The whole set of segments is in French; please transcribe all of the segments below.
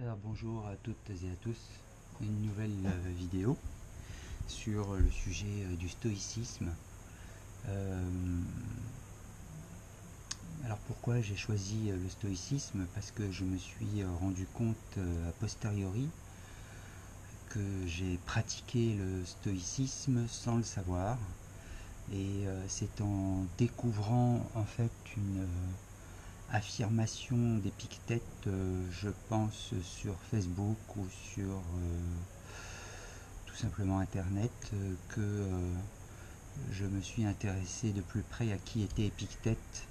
Alors bonjour à toutes et à tous, une nouvelle vidéo sur le sujet du stoïcisme. Euh, alors pourquoi j'ai choisi le stoïcisme? Parce que je me suis rendu compte a posteriori que j'ai pratiqué le stoïcisme sans le savoir, et c'est en découvrant en fait une affirmation d'Épictète, je pense sur Facebook ou sur tout simplement Internet, que je me suis intéressé de plus près à qui était Épictète,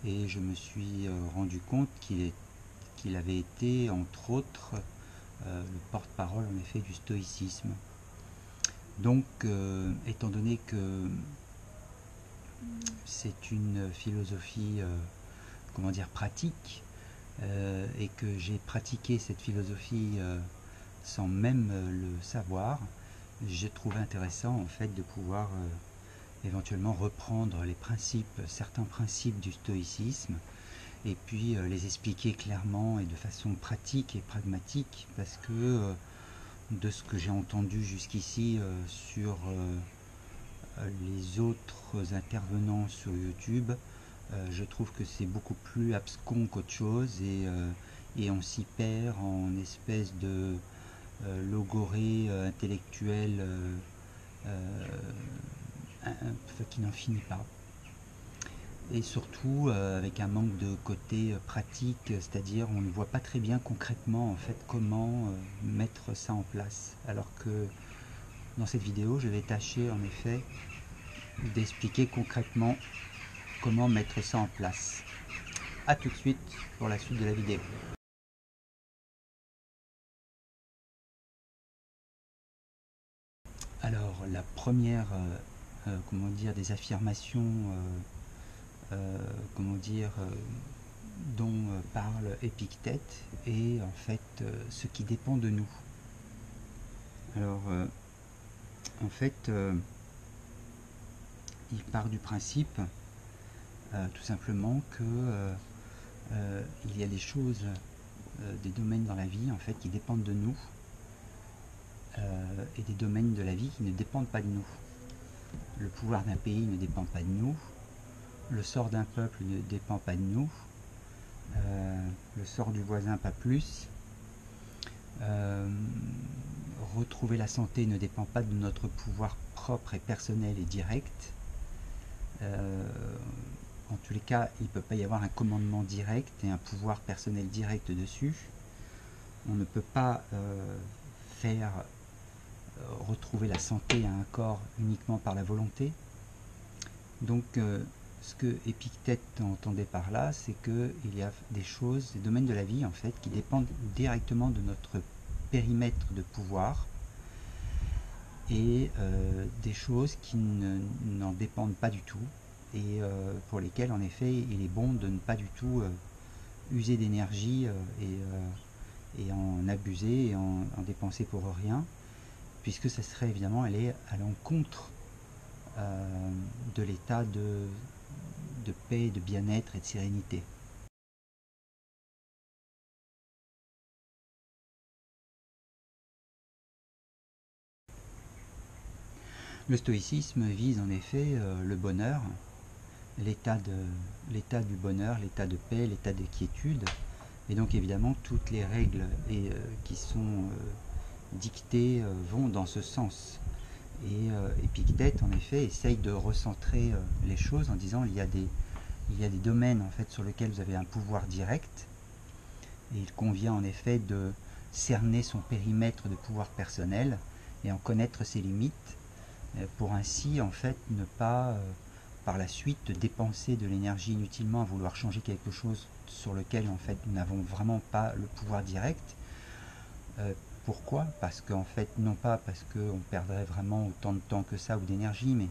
et je me suis rendu compte qu'il avait été, entre autres, le porte-parole en effet du stoïcisme. Donc, étant donné que c'est une philosophie, comment dire, pratique, et que j'ai pratiqué cette philosophie sans même le savoir, j'ai trouvé intéressant en fait de pouvoir éventuellement reprendre les principes, certains principes du stoïcisme, et puis les expliquer clairement et de façon pratique et pragmatique, parce que de ce que j'ai entendu jusqu'ici sur les autres intervenants sur YouTube, je trouve que c'est beaucoup plus abscon qu'autre chose, et on s'y perd en espèce de logorée intellectuelle qui n'en finit pas. Et surtout avec un manque de côté pratique, c'est-à-dire on ne voit pas très bien concrètement en fait comment mettre ça en place. Alors que dans cette vidéo, je vais tâcher en effet d'expliquer concrètement comment mettre ça en place. A tout de suite pour la suite de la vidéo. Alors la première comment dire, des affirmations comment dire, dont parle Épictète est en fait ce qui dépend de nous. Alors en fait il part du principe tout simplement que il y a des choses, des domaines dans la vie en fait qui dépendent de nous, et des domaines de la vie qui ne dépendent pas de nous. Le pouvoir d'un pays ne dépend pas de nous, le sort d'un peuple ne dépend pas de nous, le sort du voisin pas plus. Retrouver la santé ne dépend pas de notre pouvoir propre et personnel et direct. En tous les cas, il ne peut pas y avoir un commandement direct et un pouvoir personnel direct dessus. On ne peut pas faire retrouver la santé à un corps uniquement par la volonté. Donc ce que Épictète entendait par là, c'est qu'il y a des choses, des domaines de la vie en fait, qui dépendent directement de notre périmètre de pouvoir, et des choses qui n'en dépendent pas du tout, et pour lesquelles en effet il est bon de ne pas du tout user d'énergie et en abuser et en dépenser pour rien, puisque ça serait évidemment aller à l'encontre de l'état de paix, de bien-être et de sérénité. Le stoïcisme vise en effet le bonheur, l'état du bonheur, l'état de paix, l'état de quiétude, et donc évidemment toutes les règles qui sont dictées vont dans ce sens. Et Épictète en effet essaye de recentrer les choses en disant il y a des domaines en fait sur lesquels vous avez un pouvoir direct, et il convient en effet de cerner son périmètre de pouvoir personnel et en connaître ses limites, pour ainsi en fait ne pas par la suite dépenser de l'énergie inutilement à vouloir changer quelque chose sur lequel en fait nous n'avons vraiment pas le pouvoir direct. Pourquoi? Parce qu'en fait, non pas parce qu'on perdrait vraiment autant de temps que ça ou d'énergie, mais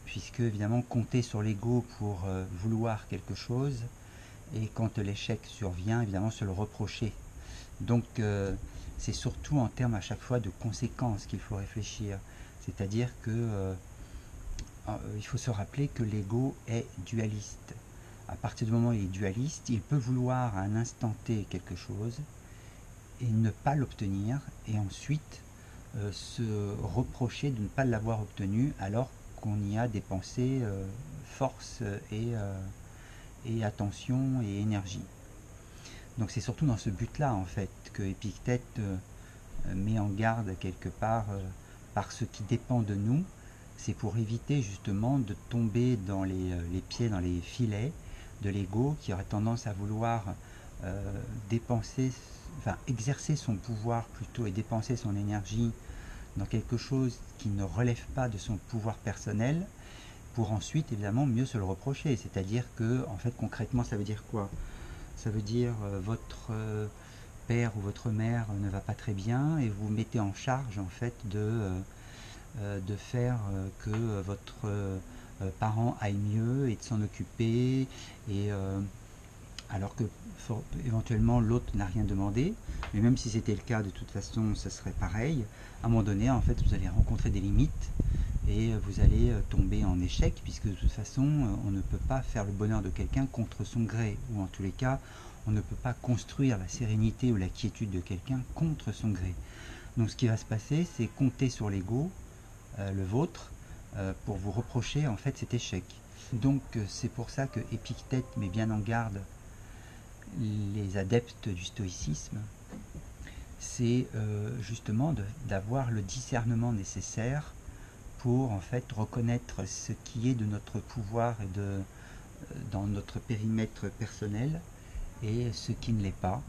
puisque évidemment compter sur l'ego pour vouloir quelque chose, et quand l'échec survient, évidemment se le reprocher. Donc c'est surtout en termes à chaque fois de conséquences qu'il faut réfléchir. C'est-à-dire que il faut se rappeler que l'ego est dualiste. À partir du moment où il est dualiste, il peut vouloir à un instant T quelque chose, et ne pas l'obtenir, et ensuite se reprocher de ne pas l'avoir obtenu alors qu'on y a dépensé force et attention et énergie. Donc c'est surtout dans ce but-là en fait que Épictète met en garde quelque part par ce qui dépend de nous. C'est pour éviter justement de tomber dans les pieds dans les filets de l'ego qui aurait tendance à vouloir exercer son pouvoir plutôt et dépenser son énergie dans quelque chose qui ne relève pas de son pouvoir personnel, pour ensuite évidemment mieux se le reprocher. C'est-à-dire que en fait concrètement ça veut dire quoi? Ça veut dire votre père ou votre mère ne va pas très bien et vous mettez en charge en fait de faire que votre parent aille mieux et de s'en occuper, et alors que éventuellement l'autre n'a rien demandé, mais même si c'était le cas, de toute façon ce serait pareil. À un moment donné en fait vous allez rencontrer des limites et vous allez tomber en échec, puisque de toute façon on ne peut pas faire le bonheur de quelqu'un contre son gré, ou en tous les cas on ne peut pas construire la sérénité ou la quiétude de quelqu'un contre son gré. Donc ce qui va se passer, c'est compter sur l'ego, le vôtre, pour vous reprocher en fait cet échec. Donc c'est pour ça que Épictète met bien en garde les adeptes du stoïcisme, c'est justement d'avoir le discernement nécessaire pour en fait reconnaître ce qui est de notre pouvoir et dans notre périmètre personnel, et ce qui ne l'est pas,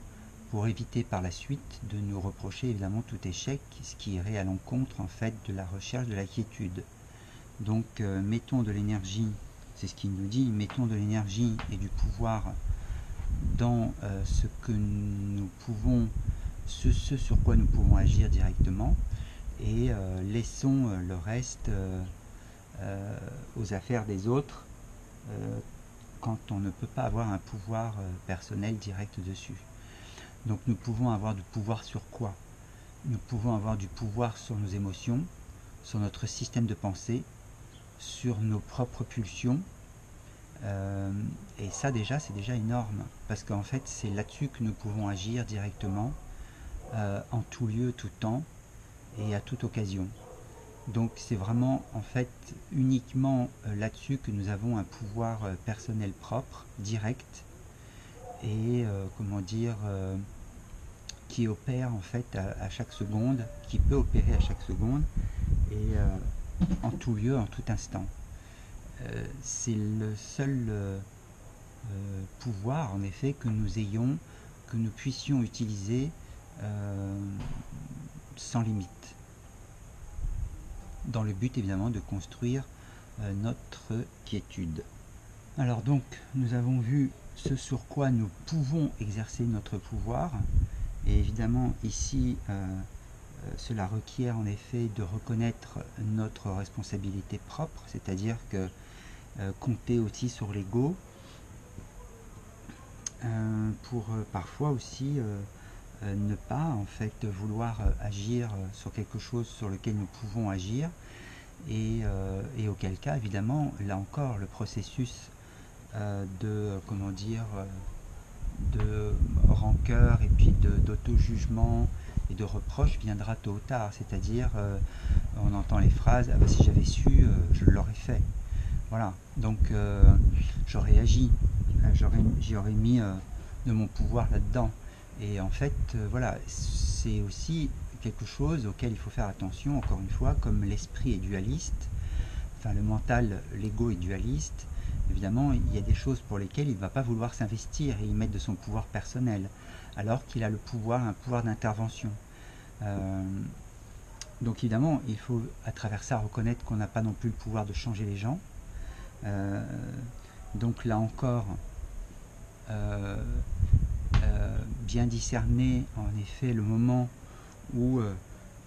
pour éviter par la suite de nous reprocher évidemment tout échec, ce qui irait à l'encontre en fait de la recherche de la quiétude. Donc mettons de l'énergie, c'est ce qu'il nous dit, mettons de l'énergie et du pouvoir dans ce que nous pouvons, ce sur quoi nous pouvons agir directement, et laissons le reste aux affaires des autres quand on ne peut pas avoir un pouvoir personnel direct dessus. Donc nous pouvons avoir du pouvoir sur quoi? Nous pouvons avoir du pouvoir sur nos émotions, sur notre système de pensée, sur nos propres pulsions, et ça déjà c'est déjà énorme, parce qu'en fait c'est là-dessus que nous pouvons agir directement, en tout lieu, tout temps et à toute occasion. Donc c'est vraiment en fait uniquement là-dessus que nous avons un pouvoir personnel propre, direct, et comment dire, qui opère en fait à chaque seconde, qui peut opérer à chaque seconde, et en tout lieu, en tout instant. C'est le seul pouvoir en effet que nous ayons, que nous puissions utiliser sans limite, dans le but évidemment de construire notre quiétude. Alors donc nous avons vu ce sur quoi nous pouvons exercer notre pouvoir, et évidemment ici cela requiert en effet de reconnaître notre responsabilité propre, c'est-à-dire que compter aussi sur l'ego, pour parfois aussi ne pas en fait vouloir agir sur quelque chose sur lequel nous pouvons agir, et auquel cas évidemment là encore le processus de comment dire de rancœur et puis d'auto-jugement et de reproche viendra tôt ou tard, c'est-à-dire on entend les phrases ah bah, si j'avais su je l'aurais fait, voilà, donc j'aurais agi, j'y aurais mis de mon pouvoir là-dedans. Et en fait, voilà, c'est aussi quelque chose auquel il faut faire attention, encore une fois, comme l'esprit est dualiste, enfin le mental, l'ego est dualiste, évidemment, il y a des choses pour lesquelles il ne va pas vouloir s'investir et y mettre de son pouvoir personnel, alors qu'il a le pouvoir, un pouvoir d'intervention. Donc évidemment, il faut à travers ça reconnaître qu'on n'a pas non plus le pouvoir de changer les gens. Donc là encore, bien discerner en effet le moment où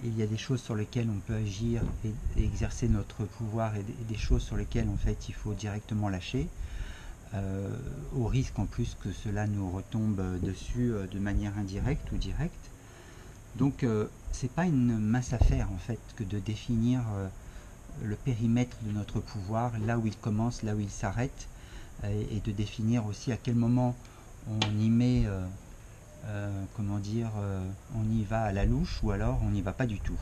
il y a des choses sur lesquelles on peut agir et exercer notre pouvoir, et des choses sur lesquelles en fait il faut directement lâcher, au risque en plus que cela nous retombe dessus de manière indirecte ou directe. Donc c'est pas une mince affaire en fait que de définir le périmètre de notre pouvoir, là où il commence, là où il s'arrête, et de définir aussi à quel moment on y met comment dire, on y va à la louche ou alors on n'y va pas du tout.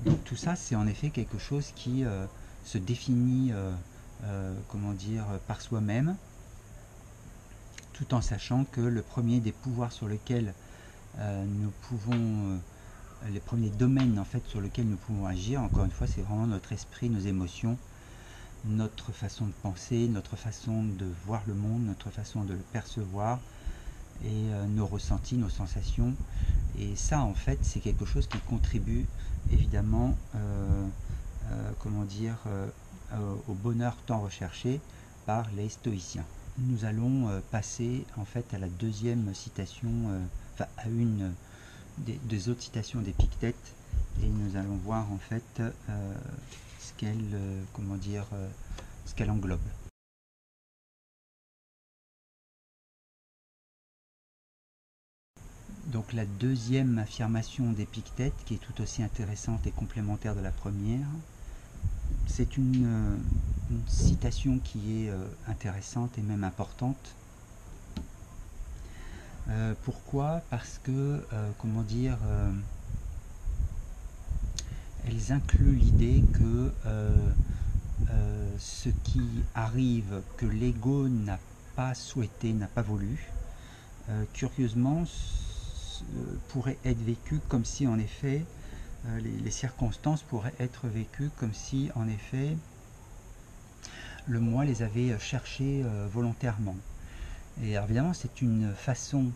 Donc tout ça, c'est en effet quelque chose qui se définit comment dire, par soi-même, tout en sachant que le premier des pouvoirs sur lesquels nous pouvons, les premiers domaines en fait sur lesquels nous pouvons agir, encore une fois, c'est vraiment notre esprit, nos émotions, notre façon de penser, notre façon de voir le monde, notre façon de le percevoir, et nos ressentis, nos sensations. Et ça, en fait, c'est quelque chose qui contribue évidemment comment dire, au bonheur tant recherché par les stoïciens. Nous allons passer en fait à la deuxième citation, enfin à une des autres citations d'Épictète, et nous allons voir en fait ce qu'elle comment dire, ce qu'elle englobe. Donc la deuxième affirmation d'Épictète, qui est tout aussi intéressante et complémentaire de la première, c'est une citation qui est intéressante et même importante. Pourquoi? Parce que, comment dire, elles incluent l'idée que ce qui arrive, que l'ego n'a pas souhaité, n'a pas voulu, curieusement, pourrait être vécu comme si en effet les circonstances pourraient être vécues comme si en effet le moi les avait cherchées volontairement. Et alors, évidemment, c'est une façon,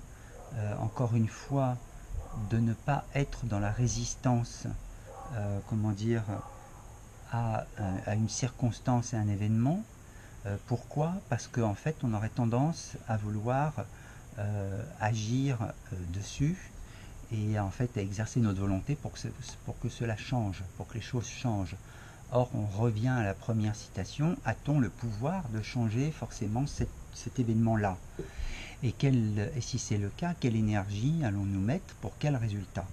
encore une fois, de ne pas être dans la résistance, comment dire, à une circonstance et un événement. Pourquoi? Parce qu'en fait, on aurait tendance à vouloir agir dessus et en fait à exercer notre volonté pour que cela change, pour que les choses changent. Or, on revient à la première citation, a-t-on le pouvoir de changer forcément cet événement-là? Et si c'est le cas, quelle énergie allons-nous mettre pour quel résultat?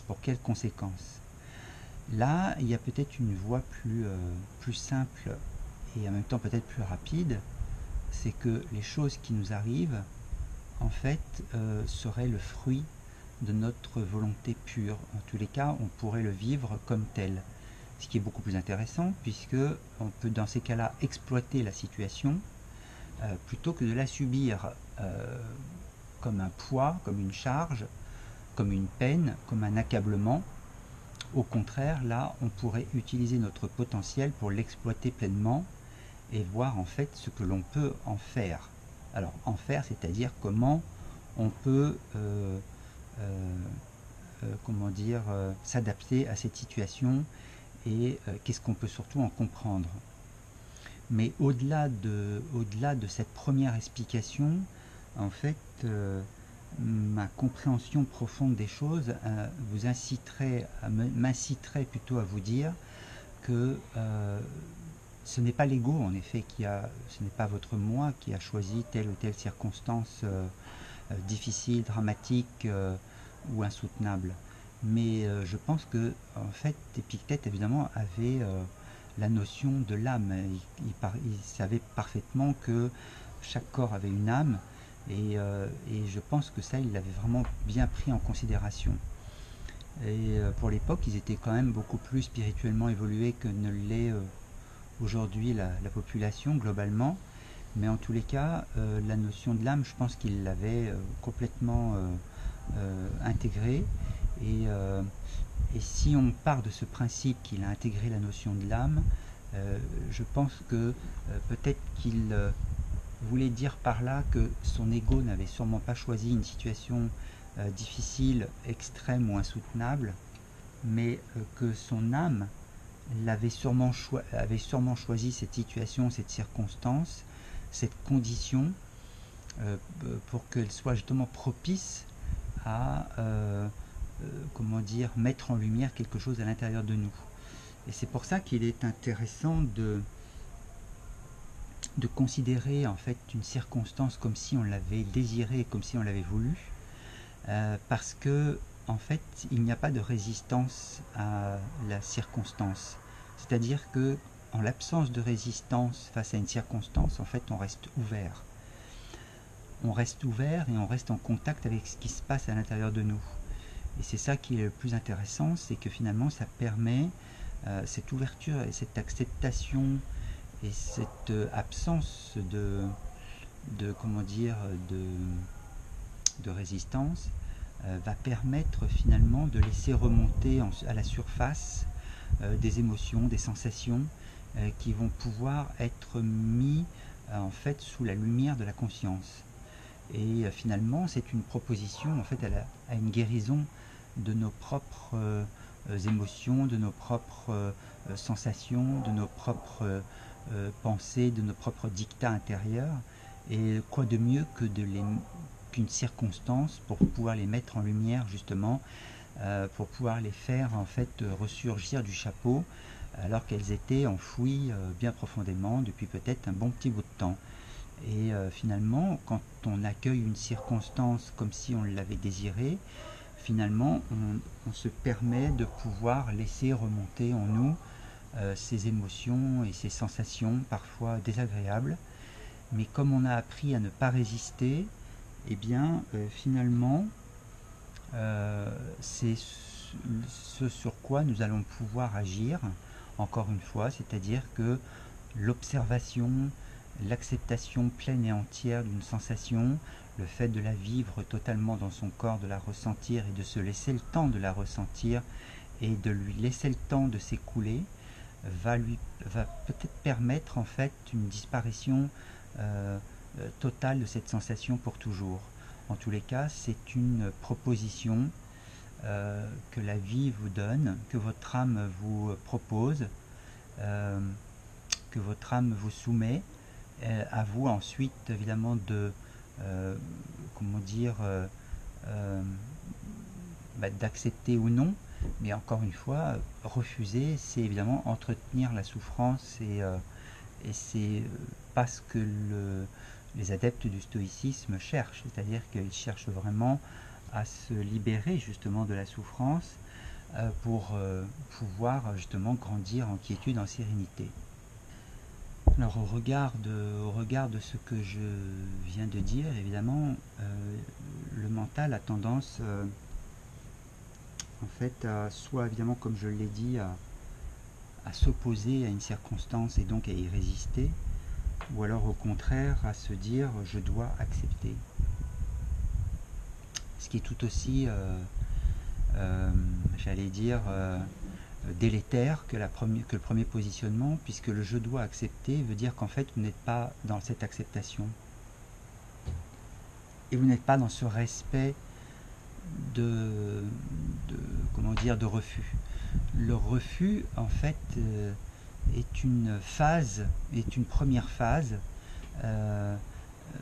Pour quelles conséquences? Là, il y a peut-être une voie plus simple et en même temps peut-être plus rapide, c'est que les choses qui nous arrivent, en fait, seraient le fruit de notre volonté pure. En tous les cas, on pourrait le vivre comme tel. Ce qui est beaucoup plus intéressant, puisque on peut dans ces cas-là exploiter la situation, plutôt que de la subir comme un poids, comme une charge, comme une peine, comme un accablement. Au contraire, là, on pourrait utiliser notre potentiel pour l'exploiter pleinement et voir en fait ce que l'on peut en faire. Alors, en faire, c'est-à-dire comment on peut comment dire, s'adapter à cette situation et qu'est-ce qu'on peut surtout en comprendre. Mais au-delà de cette première explication, en fait, ma compréhension profonde des choses m'inciterait plutôt à vous dire que ce n'est pas l'ego en effet ce n'est pas votre moi qui a choisi telle ou telle circonstance difficile, dramatique ou insoutenable. Mais je pense que en fait Épictète évidemment avait la notion de l'âme. Il savait parfaitement que chaque corps avait une âme et je pense que ça il l'avait vraiment bien pris en considération. Et pour l'époque ils étaient quand même beaucoup plus spirituellement évolués que ne l'est aujourd'hui la population globalement. Mais en tous les cas, la notion de l'âme, je pense qu'il l'avait complètement intégrée. Et si on part de ce principe qu'il a intégré la notion de l'âme, je pense que peut-être qu'il voulait dire par là que son ego n'avait sûrement pas choisi une situation difficile, extrême ou insoutenable, mais que son âme avait sûrement choisi cette situation, cette circonstance, cette condition pour qu'elle soit justement propice à comment dire, mettre en lumière quelque chose à l'intérieur de nous. Et c'est pour ça qu'il est intéressant de considérer en fait une circonstance comme si on l'avait désirée, comme si on l'avait voulu, parce que en fait il n'y a pas de résistance à la circonstance. C'est-à-dire que en l'absence de résistance face à une circonstance, en fait on reste ouvert. on reste ouvert et on reste en contact avec ce qui se passe à l'intérieur de nous. Et c'est ça qui est le plus intéressant, c'est que finalement ça permet cette ouverture et cette acceptation et cette absence comment dire, de résistance va permettre finalement de laisser remonter à la surface des émotions, des sensations qui vont pouvoir être mis en fait sous la lumière de la conscience. Et finalement, c'est une proposition en fait à une guérison de nos propres émotions, de nos propres sensations, de nos propres pensées, de nos propres dictats intérieurs. Et quoi de mieux que qu'une circonstance pour pouvoir les mettre en lumière justement, pour pouvoir les faire en fait ressurgir du chapeau alors qu'elles étaient enfouies bien profondément depuis peut-être un bon petit bout de temps. Et finalement, quand on accueille une circonstance comme si on l'avait désirée, finalement, on se permet de pouvoir laisser remonter en nous ces émotions et ces sensations parfois désagréables. Mais comme on a appris à ne pas résister, eh bien, finalement, c'est ce sur quoi nous allons pouvoir agir, encore une fois, c'est-à-dire que l'observation, l'acceptation pleine et entière d'une sensation, le fait de la vivre totalement dans son corps, de la ressentir et de se laisser le temps de la ressentir et de lui laisser le temps de s'écouler, va peut-être permettre en fait une disparition totale de cette sensation pour toujours. En tous les cas, c'est une proposition que la vie vous donne, que votre âme vous propose, que votre âme vous soumet, à vous ensuite évidemment de comment dire d'accepter ou non, mais encore une fois, refuser, c'est évidemment entretenir la souffrance et c'est pas ce que les adeptes du stoïcisme cherchent, c'est-à-dire qu'ils cherchent vraiment à se libérer justement de la souffrance pour pouvoir justement grandir en quiétude, en sérénité. Alors au regard de ce que je viens de dire, évidemment, le mental a tendance en fait à soit évidemment comme je l'ai dit à s'opposer à une circonstance et donc à y résister, ou alors au contraire à se dire je dois accepter. Ce qui est tout aussi, j'allais dire, délétère que le premier positionnement, puisque le je dois accepter veut dire qu'en fait vous n'êtes pas dans cette acceptation. Et vous n'êtes pas dans ce respect comment dire, de refus. Le refus, en fait, est une phase, est une première phase.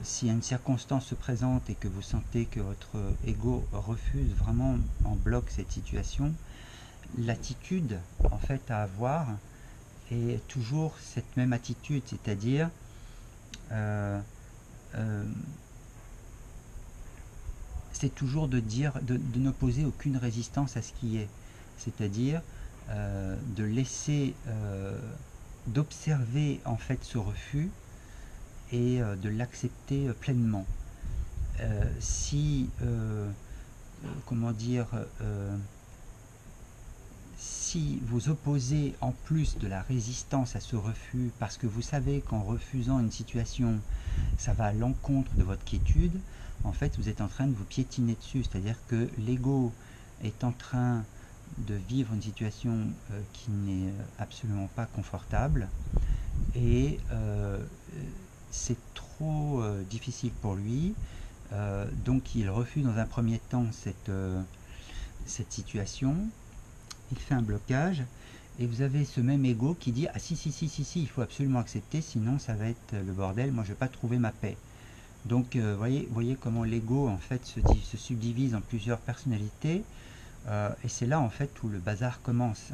Si une circonstance se présente et que vous sentez que votre ego refuse vraiment en bloc cette situation, l'attitude en fait à avoir est toujours cette même attitude, c'est-à-dire c'est toujours de n'opposer aucune résistance à ce qui est, c'est-à-dire de laisser, d'observer en fait ce refus et de l'accepter pleinement. Comment dire, si vous opposez en plus de la résistance à ce refus, parce que vous savez qu'en refusant une situation, ça va à l'encontre de votre quiétude, en fait vous êtes en train de vous piétiner dessus, c'est-à-dire que l'ego est en train de vivre une situation qui n'est absolument pas confortable et c'est trop difficile pour lui, donc il refuse dans un premier temps cette situation, il fait un blocage et vous avez ce même ego qui dit ah si il faut absolument accepter sinon ça va être le bordel, moi je vais pas trouver ma paix. Donc voyez comment l'ego en fait se subdivise en plusieurs personnalités et c'est là en fait où le bazar commence.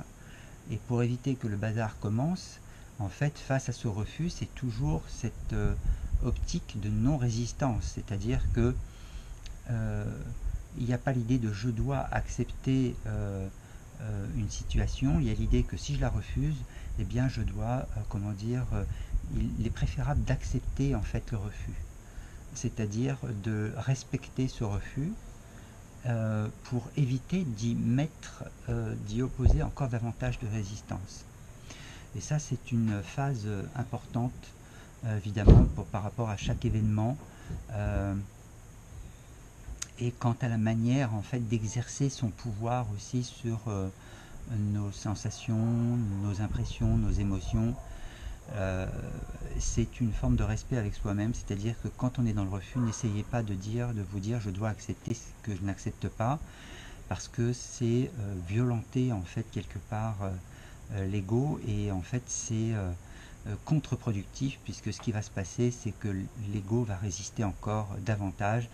Et pour éviter que le bazar commence, en fait face à ce refus, c'est toujours cette optique de non-résistance, c'est-à-dire que il n'y a pas l'idée de je dois accepter une situation, il y a l'idée que si je la refuse, eh bien je dois, comment dire, il est préférable d'accepter en fait le refus. c'est-à-dire de respecter ce refus pour éviter d'y opposer encore davantage de résistance. Et ça, c'est une phase importante, évidemment, par rapport à chaque événement. Et quant à la manière, en fait, d'exercer son pouvoir aussi sur nos sensations, nos impressions, nos émotions, c'est une forme de respect avec soi-même, c'est-à-dire que quand on est dans le refus, n'essayez pas de vous dire je dois accepter ce que je n'accepte pas, parce que c'est violenter en fait quelque part l'ego, et en fait c'est contre-productif, puisque ce qui va se passer, c'est que l'ego va résister encore davantage,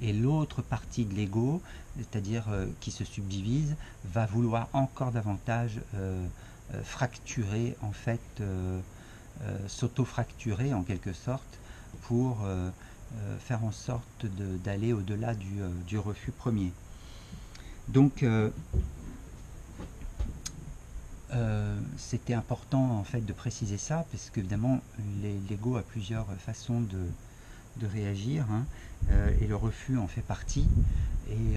et l'autre partie de l'ego, c'est-à-dire qui se subdivise, va vouloir encore davantage fracturer en fait, s'auto-fracturer en quelque sorte, pour faire en sorte d'aller au-delà du refus premier. Donc c'était important en fait de préciser ça, parce qu'évidemment l'ego a plusieurs façons de réagir, hein, et le refus en fait partie, et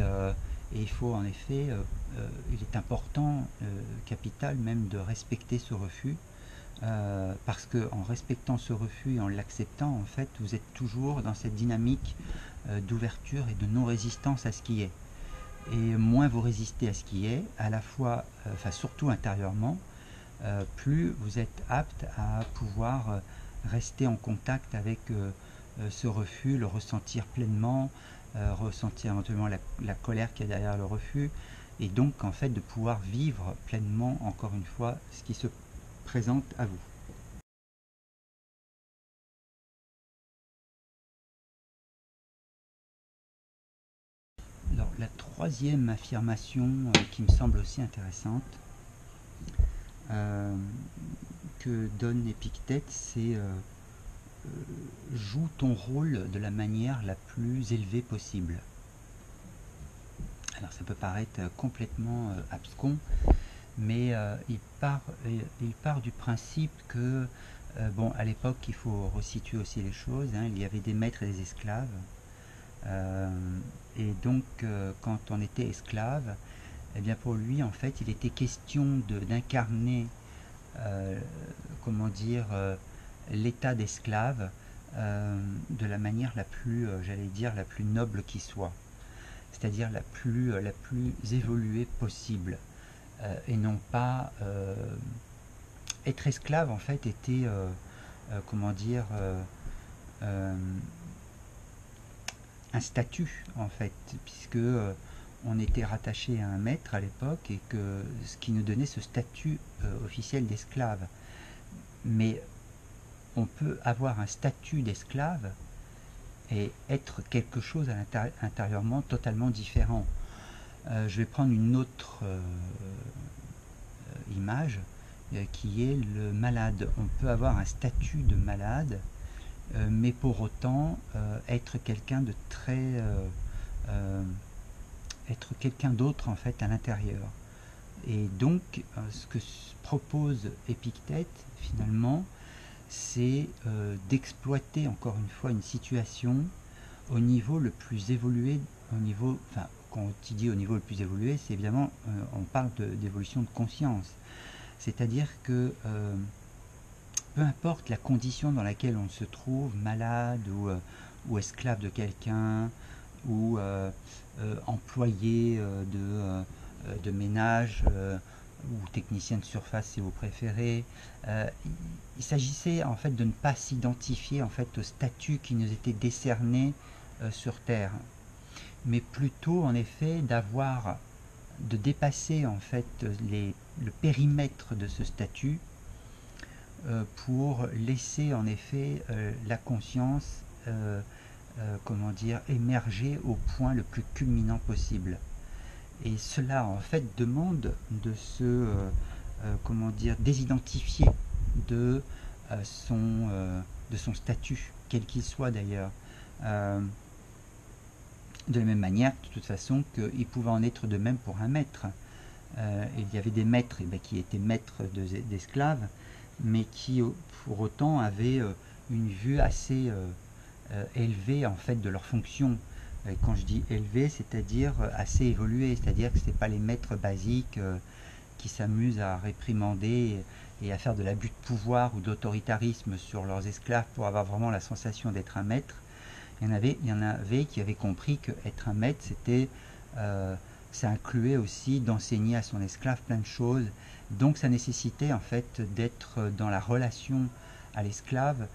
il faut en effet, il est important, capital même, de respecter ce refus, parce que en respectant ce refus et en l'acceptant, en fait, vous êtes toujours dans cette dynamique d'ouverture et de non-résistance à ce qui est. Et moins vous résistez à ce qui est, à la fois, enfin surtout intérieurement, plus vous êtes apte à pouvoir rester en contact avec ce refus, le ressentir pleinement, ressentir éventuellement la colère qu'il y a derrière le refus, et donc en fait de pouvoir vivre pleinement, encore une fois, ce qui se présente à vous. Alors la troisième affirmation qui me semble aussi intéressante, que donne Épictète, c'est joue ton rôle de la manière la plus élevée possible. Alors ça peut paraître complètement abscon, mais il part du principe que, bon, à l'époque, il faut resituer aussi les choses, hein, il y avait des maîtres et des esclaves, et donc quand on était esclave, eh bien pour lui, en fait, il était question d'incarner, comment dire, l'état d'esclave de la manière la plus, j'allais dire, la plus noble qui soit, c'est-à-dire la plus évoluée possible, et non pas être esclave. En fait, était, comment dire, un statut, en fait, puisque on était rattaché à un maître à l'époque, et que ce qui nous donnait ce statut officiel d'esclave. Mais on peut avoir un statut d'esclave et être quelque chose intérieurement totalement différent. Je vais prendre une autre image, qui est le malade. On peut avoir un statut de malade, mais pour autant être quelqu'un de très être quelqu'un d'autre en fait à l'intérieur. Et donc ce que propose Épictète finalement, c'est d'exploiter encore une fois une situation au niveau le plus évolué, au niveau, enfin quand on dit au niveau le plus évolué, c'est évidemment, on parle d'évolution de conscience, c'est-à-dire que peu importe la condition dans laquelle on se trouve, malade ou esclave de quelqu'un, ou employé de ménage, ou technicien de surface si vous préférez. Il s'agissait en fait de ne pas s'identifier en fait au statut qui nous était décerné sur Terre, mais plutôt en effet de dépasser en fait le périmètre de ce statut, pour laisser en effet la conscience, comment dire, émerger au point le plus culminant possible. Et cela en fait demande de se comment dire, désidentifier de son statut, quel qu'il soit d'ailleurs. De la même manière, de toute façon, qu'il pouvait en être de même pour un maître. Il y avait des maîtres qui étaient maîtres d'esclaves, mais qui pour autant avaient une vue assez élevés en fait de leur fonction. Et quand je dis élevés, c'est-à-dire assez évolués, c'est-à-dire que ce n'est pas les maîtres basiques qui s'amusent à réprimander et à faire de l'abus de pouvoir ou d'autoritarisme sur leurs esclaves pour avoir vraiment la sensation d'être un maître. Il y en avait qui avaient compris que être un maître, ça incluait aussi d'enseigner à son esclave plein de choses. Donc ça nécessitait en fait d'être dans la relation à l'esclave,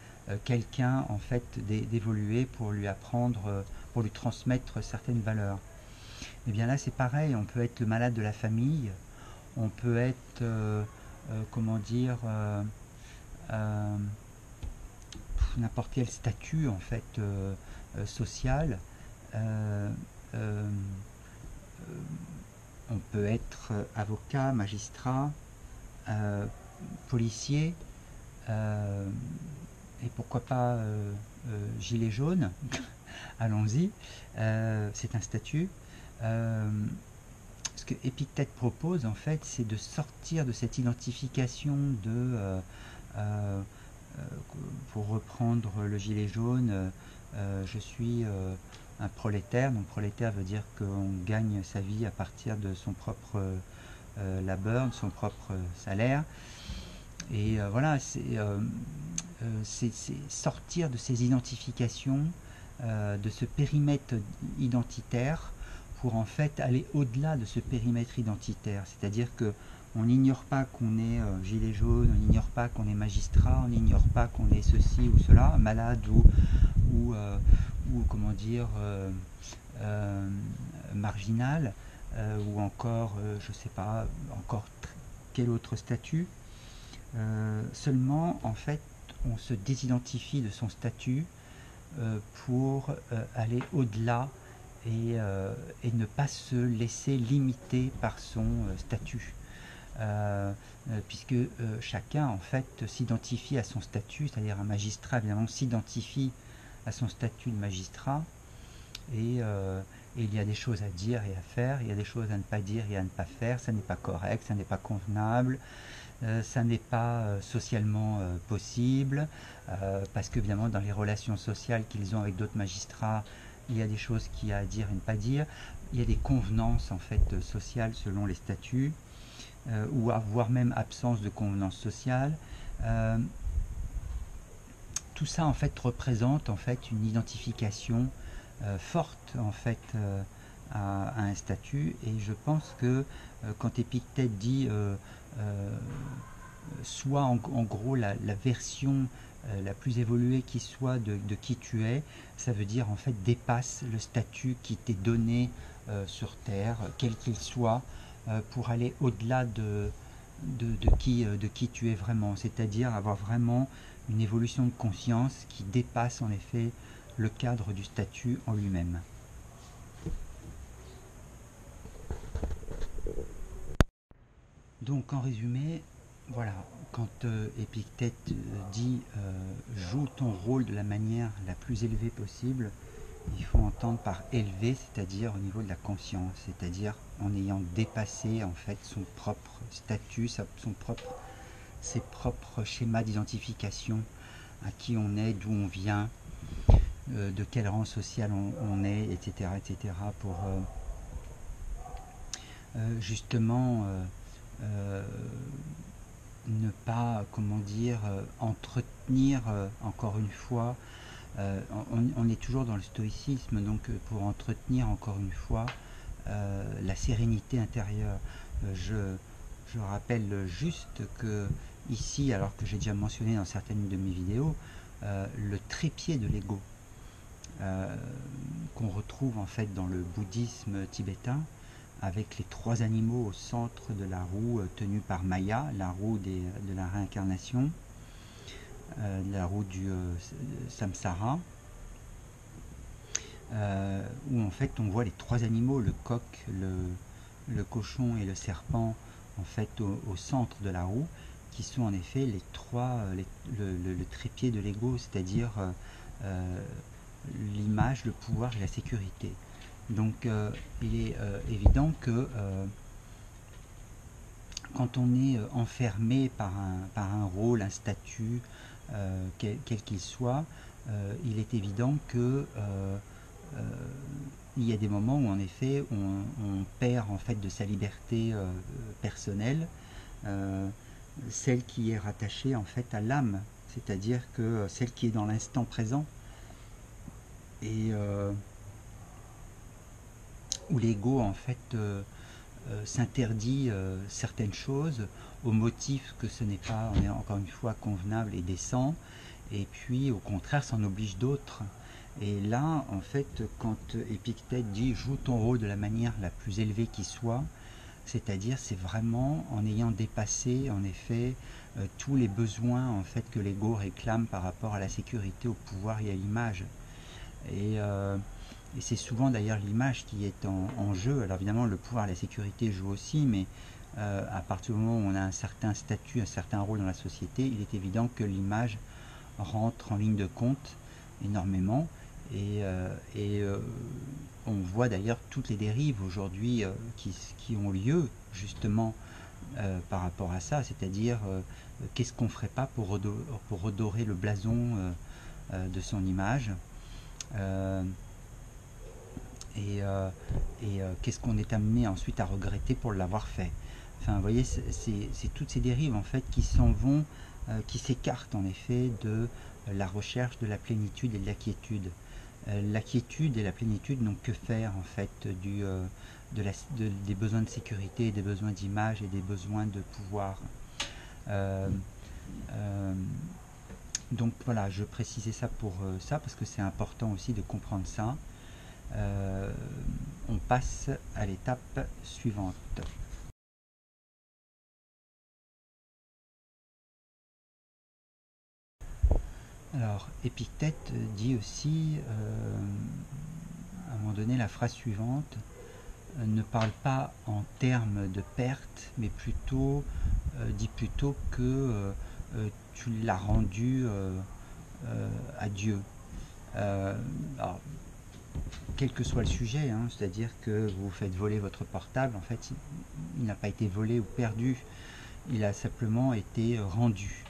quelqu'un en fait d'évoluer pour lui apprendre, pour lui transmettre certaines valeurs. Et bien là c'est pareil, on peut être le malade de la famille, on peut être, comment dire, n'importe quel statut en fait social. Euh, euh, on peut être avocat, magistrat, policier, et pourquoi pas gilet jaune. Allons-y, c'est un statut. Ce que Épictète propose en fait, c'est de sortir de cette identification pour reprendre le gilet jaune, je suis un prolétaire. Donc prolétaire veut dire qu'on gagne sa vie à partir de son propre labeur, de son propre salaire. Et voilà, c'est sortir de ces identifications, de ce périmètre identitaire, pour en fait aller au-delà de ce périmètre identitaire. C'est-à-dire que on n'ignore pas qu'on est gilet jaune, on n'ignore pas qu'on est magistrat, on n'ignore pas qu'on est ceci ou cela, malade ou comment dire, marginal, ou encore, je sais pas, encore quel autre statut. Seulement, en fait, on se désidentifie de son statut pour aller au-delà et ne pas se laisser limiter par son statut. Puisque chacun en fait s'identifie à son statut, c'est-à-dire un magistrat évidemment s'identifie à son statut de magistrat, et il y a des choses à dire et à faire, il y a des choses à ne pas dire et à ne pas faire, ça n'est pas correct, ça n'est pas convenable, ça n'est pas socialement possible, parce que évidemment dans les relations sociales qu'ils ont avec d'autres magistrats, il y a des choses qu'il y a à dire et ne pas dire, il y a des convenances en fait sociales selon les statuts, ou voire même absence de convenance sociale. Tout ça en fait représente en fait une identification forte en fait à un statut, et je pense que quand Épictète dit soit en gros la version la plus évoluée qui soit de qui tu es, ça veut dire en fait dépasse le statut qui t'est donné sur Terre, quel qu'il soit, pour aller au-delà de qui tu es vraiment, c'est-à-dire avoir vraiment une évolution de conscience qui dépasse en effet le cadre du statut en lui-même. Donc en résumé, voilà, quand Épictète dit joue ton rôle de la manière la plus élevée possible, il faut entendre par élevé, c'est-à-dire au niveau de la conscience, c'est-à-dire en ayant dépassé en fait son propre statut, ses propres schémas d'identification, à qui on est, d'où on vient, de quel rang social on est, etc., pour justement ne pas, comment dire, entretenir encore une fois. On est toujours dans le stoïcisme, donc pour entretenir encore une fois la sérénité intérieure. Je rappelle juste que ici, alors que j'ai déjà mentionné dans certaines de mes vidéos, le trépied de l'ego qu'on retrouve en fait dans le bouddhisme tibétain, avec les trois animaux au centre de la roue tenue par Maya, la roue de la réincarnation, la roue du samsara, où en fait on voit les trois animaux, le coq, le cochon et le serpent, en fait au centre de la roue, qui sont en effet les trois, le trépied de l'ego, c'est-à-dire l'image, le pouvoir et la sécurité. Donc il est évident que quand on est enfermé par un rôle, un statut, quel qu'il soit, il est évident que il y a des moments où en effet on perd en fait de sa liberté personnelle, euh, celle qui est rattachée en fait à l'âme, c'est-à-dire que celle qui est dans l'instant présent et où l'ego en fait s'interdit certaines choses au motif que ce n'est pas, on est encore une fois, convenable et décent, et puis au contraire s'en oblige d'autres. Et là, en fait, quand Épictète dit joue ton rôle de la manière la plus élevée qui soit, c'est-à-dire c'est vraiment en ayant dépassé en effet tous les besoins en fait que l'ego réclame par rapport à la sécurité, au pouvoir et à l'image. Et, euh, et c'est souvent d'ailleurs l'image qui est en jeu. Alors évidemment le pouvoir et la sécurité jouent aussi, mais à partir du moment où on a un certain statut, un certain rôle dans la société, il est évident que l'image rentre en ligne de compte énormément. Et on voit d'ailleurs toutes les dérives aujourd'hui qui ont lieu justement par rapport à ça, c'est-à-dire qu'est-ce qu'on ne ferait pas pour redorer le blason de son image, euh, et, euh, et qu'est-ce qu'on est amené ensuite à regretter pour l'avoir fait. Enfin, vous voyez, c'est toutes ces dérives en fait qui s'en vont, qui s'écartent en effet de la recherche de la plénitude et de la quiétude. La quiétude et la plénitude n'ont que faire en fait des besoins de sécurité, des besoins d'image et des besoins de pouvoir. Euh, euh, donc voilà, je précisais ça pour ça parce que c'est important aussi de comprendre ça. Euh, on passe à l'étape suivante. Alors, Épictète dit aussi, à un moment donné, la phrase suivante ne parle pas en termes de perte, mais plutôt dit plutôt que tu l'as rendu à Dieu. Alors, quel que soit le sujet, hein, c'est-à-dire que vous faites voler votre portable, en fait, il n'a pas été volé ou perdu, il a simplement été rendu.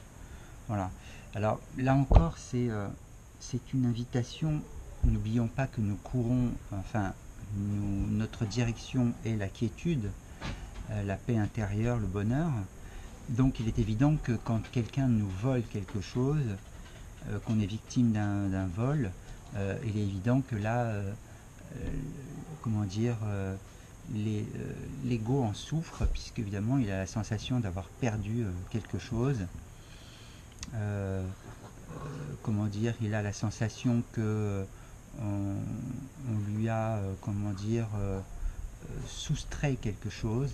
Voilà. Alors là encore, c'est une invitation. N'oublions pas que nous courons, enfin, notre direction est la quiétude, la paix intérieure, le bonheur. Donc il est évident que quand quelqu'un nous vole quelque chose, qu'on est victime d'un vol, il est évident que là, comment dire, l'ego en souffre, puisque évidemment il a la sensation d'avoir perdu quelque chose. Euh, comment dire, il a la sensation que on lui a, comment dire, soustrait quelque chose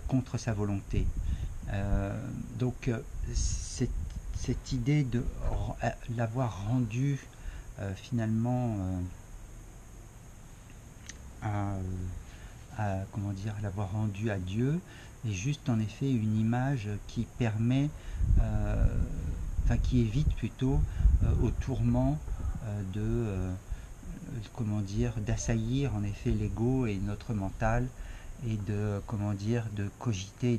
contre sa volonté. Donc cette, cette idée de l'avoir rendu finalement à, comment dire, l'avoir rendu à Dieu est juste en effet une image qui permet, enfin qui évite plutôt au tourment comment dire, d'assaillir en effet l'ego et notre mental et de, comment dire, de cogiter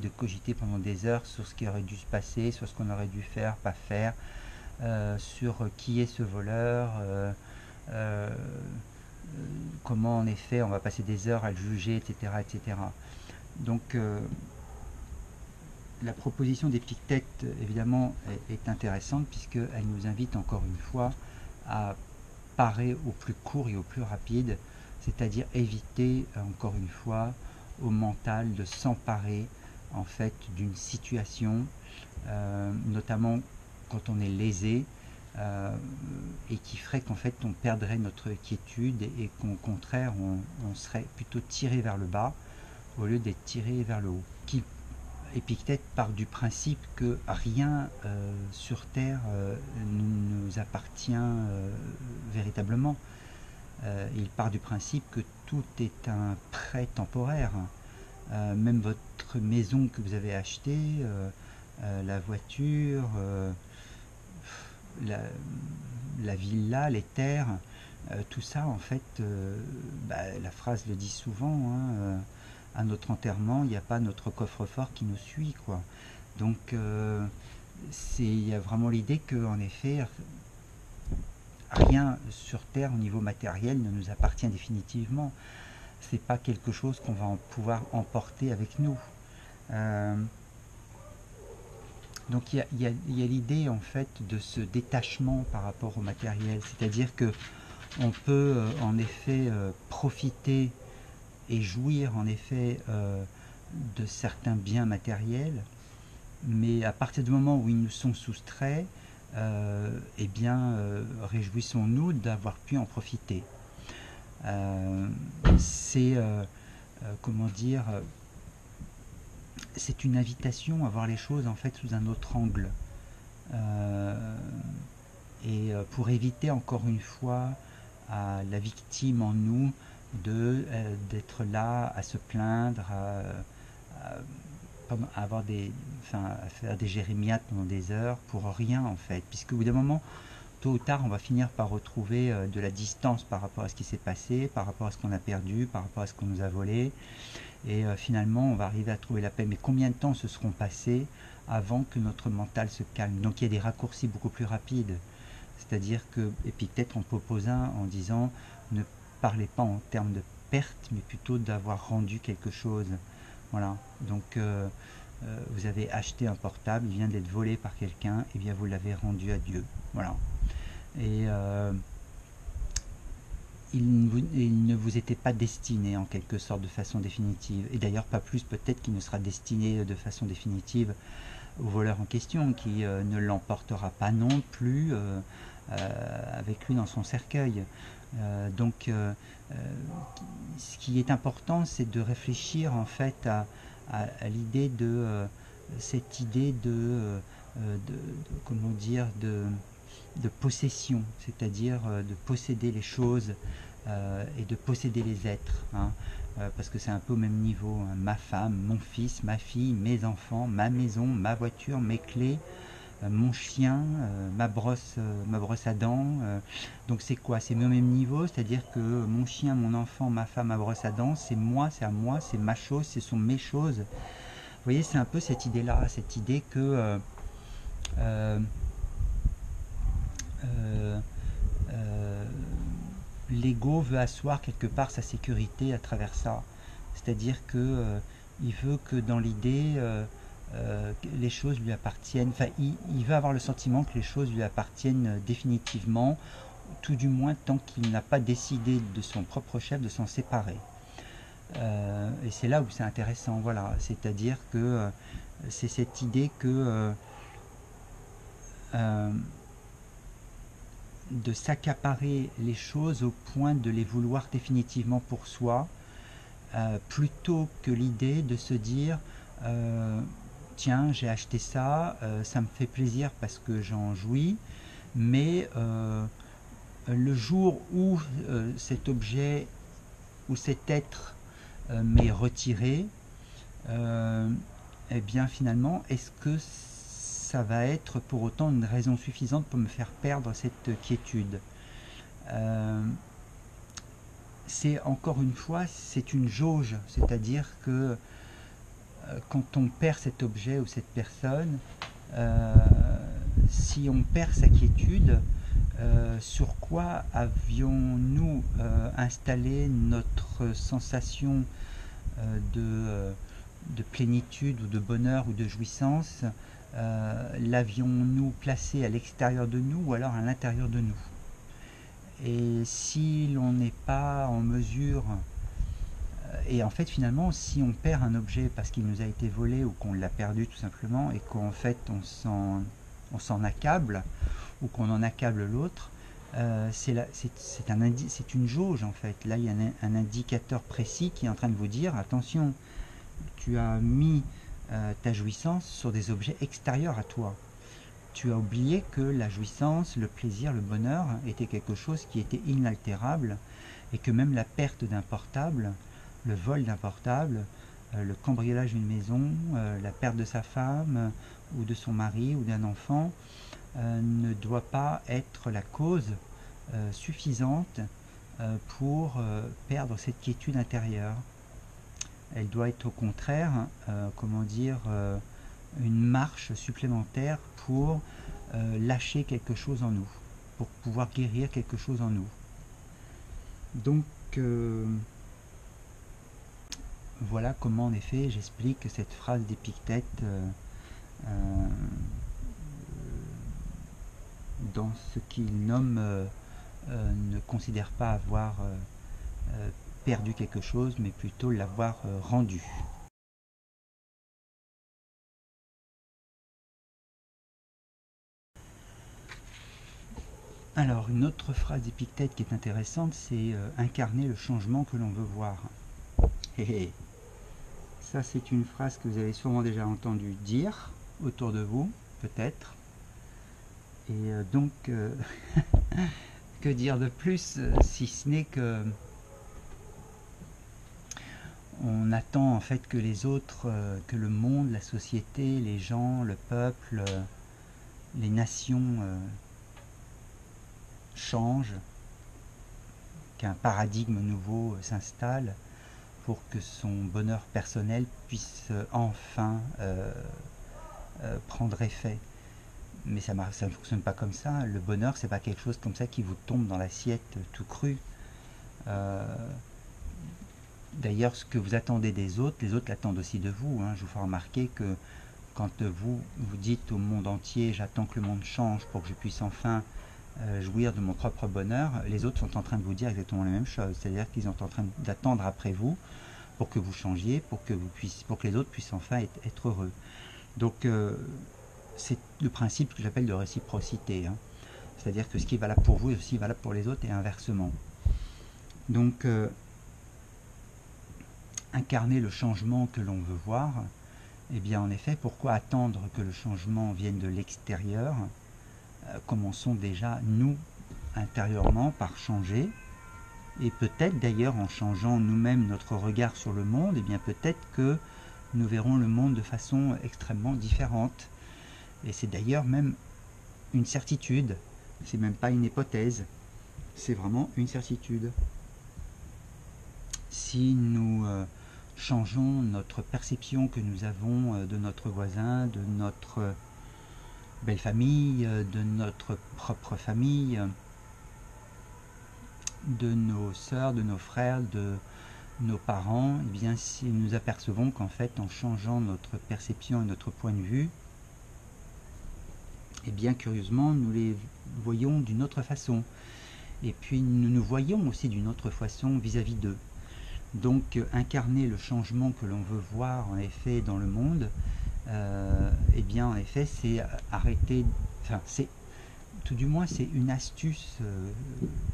pendant des heures sur ce qui aurait dû se passer, sur ce qu'on aurait dû faire, pas faire, sur qui est ce voleur, euh, comment en effet on va passer des heures à le juger, etc. etc. Donc la proposition d'Épictète évidemment est intéressante puisqu'elle nous invite encore une fois à parer au plus court et au plus rapide, c'est-à-dire éviter encore une fois au mental de s'emparer en fait d'une situation, notamment quand on est lésé, et qui ferait qu'en fait on perdrait notre quiétude et qu'au contraire on serait plutôt tiré vers le bas au lieu d'être tiré vers le haut. Qui Épictète part du principe que rien sur Terre ne nous appartient véritablement. Il part du principe que tout est un prêt temporaire. Même votre maison que vous avez achetée, la voiture, la, la villa, les terres, tout ça en fait, bah, la phrase le dit souvent, hein, à notre enterrement, il n'y a pas notre coffre-fort qui nous suit, quoi. Donc il y a vraiment l'idée que, en effet, rien sur Terre au niveau matériel ne nous appartient définitivement. C'est pas quelque chose qu'on va pouvoir emporter avec nous. Euh, donc il y a l'idée en fait de ce détachement par rapport au matériel, c'est-à-dire que on peut en effet profiter et jouir en effet de certains biens matériels, mais à partir du moment où ils nous sont soustraits, eh bien, réjouissons-nous d'avoir pu en profiter. C'est, comment dire, c'est une invitation à voir les choses en fait sous un autre angle. Et pour éviter encore une fois à la victime en nous d'être là à se plaindre, à avoir à faire des jérémiades pendant des heures pour rien en fait, puisque au bout d'un moment, tôt ou tard, on va finir par retrouver de la distance par rapport à ce qui s'est passé, par rapport à ce qu'on a perdu, par rapport à ce qu'on nous a volé, et finalement, on va arriver à trouver la paix. Mais combien de temps se seront passés avant que notre mental se calme? Donc il y a des raccourcis beaucoup plus rapides. C'est-à-dire que Épictète en propose un en disant ne parlez pas en termes de perte, mais plutôt d'avoir rendu quelque chose. Voilà. Donc vous avez acheté un portable, il vient d'être volé par quelqu'un, et bien vous l'avez rendu à Dieu. Voilà. Et il ne vous était pas destiné en quelque sorte de façon définitive. Et d'ailleurs pas plus peut-être qu'il ne sera destiné de façon définitive au voleur en question, qui ne l'emportera pas non plus avec lui dans son cercueil. Donc ce qui est important, c'est de réfléchir en fait à l'idée de cette idée comment dire, de possession, c'est-à-dire de posséder les choses et de posséder les êtres, hein, parce que c'est un peu au même niveau, hein. Ma femme, mon fils, ma fille, mes enfants, ma maison, ma voiture, mes clés, mon chien, ma brosse à dents. Donc c'est quoi? C'est au même niveau, c'est-à-dire que mon chien, mon enfant, ma femme, ma brosse à dents, c'est moi, c'est à moi, c'est ma chose, ce sont mes choses. Vous voyez, c'est un peu cette idée-là, cette idée que l'ego veut asseoir quelque part sa sécurité à travers ça. C'est-à-dire que il veut que dans l'idée, les choses lui appartiennent. Enfin, il veut avoir le sentiment que les choses lui appartiennent définitivement, tout du moins tant qu'il n'a pas décidé de son propre chef de s'en séparer. Et c'est là où c'est intéressant, voilà. C'est-à-dire que c'est cette idée que de s'accaparer les choses au point de les vouloir définitivement pour soi, plutôt que l'idée de se dire tiens, j'ai acheté ça, ça me fait plaisir parce que j'en jouis, mais le jour où cet objet ou cet être m'est retiré, eh bien finalement, est-ce que ça va être pour autant une raison suffisante pour me faire perdre cette quiétude? C'est encore une fois, c'est une jauge, c'est-à-dire que quand on perd cet objet ou cette personne, si on perd sa quiétude, sur quoi avions-nous installé notre sensation de plénitude ou de bonheur ou de jouissance? L'avions-nous placé à l'extérieur de nous ou alors à l'intérieur de nous? Et si l'on n'est pas en mesure, et en fait finalement si on perd un objet parce qu'il nous a été volé ou qu'on l'a perdu tout simplement et qu'en fait on s'en accable ou qu'on en accable l'autre, c'est une jauge en fait. Là il y a un indicateur précis qui est en train de vous dire attention, tu as mis ta jouissance sur des objets extérieurs à toi. Tu as oublié que la jouissance, le plaisir, le bonheur était quelque chose qui était inaltérable et que même la perte d'un portable, le vol d'un portable, le cambriolage d'une maison, la perte de sa femme ou de son mari ou d'un enfant ne doit pas être la cause suffisante pour perdre cette quiétude intérieure. elle doit être au contraire, comment dire, une marche supplémentaire pour lâcher quelque chose en nous, pour pouvoir guérir quelque chose en nous. Donc voilà comment en effet j'explique cette phrase d'Épictète dans ce qu'il nomme ne considère pas avoir perdu quelque chose, mais plutôt l'avoir rendu. Alors, une autre phrase d'Épictète qui est intéressante, c'est incarner le changement que l'on veut voir. Et ça, c'est une phrase que vous avez sûrement déjà entendu dire autour de vous, peut-être. Et donc, que dire de plus, si ce n'est que on attend en fait que les autres, que le monde, la société, les gens, le peuple, les nations changent, qu'un paradigme nouveau s'installe pour que son bonheur personnel puisse enfin prendre effet. Mais ça ne fonctionne pas comme ça. Le bonheur, c'est pas quelque chose comme ça qui vous tombe dans l'assiette tout cru. D'ailleurs, ce que vous attendez des autres, les autres l'attendent aussi de vous. Je vous fais remarquer que quand vous dites au monde entier « j'attends que le monde change pour que je puisse enfin jouir de mon propre bonheur », les autres sont en train de vous dire exactement la même chose. C'est-à-dire qu'ils sont en train d'attendre après vous pour que vous changiez, pour que les autres puissent enfin être heureux. Donc c'est le principe que j'appelle de réciprocité. C'est-à-dire que ce qui est valable pour vous est aussi valable pour les autres et inversement. Donc incarner le changement que l'on veut voir, eh bien en effet, pourquoi attendre que le changement vienne de l'extérieur? Commençons déjà, nous, intérieurement, par changer. Et peut-être d'ailleurs en changeant nous-mêmes notre regard sur le monde, eh bien peut-être que nous verrons le monde de façon extrêmement différente. Et c'est d'ailleurs même une certitude, c'est même pas une hypothèse, c'est vraiment une certitude. Si nous changeons notre perception que nous avons de notre voisin, de notre belle famille, de notre propre famille, de nos sœurs, de nos frères, de nos parents, eh bien si nous apercevons qu'en fait en changeant notre perception et notre point de vue, eh bien curieusement nous les voyons d'une autre façon. Et puis nous nous voyons aussi d'une autre façon vis-à-vis d'eux. Donc incarner le changement que l'on veut voir en effet dans le monde, eh bien en effet c'est arrêter, enfin c'est tout du moins c'est une astuce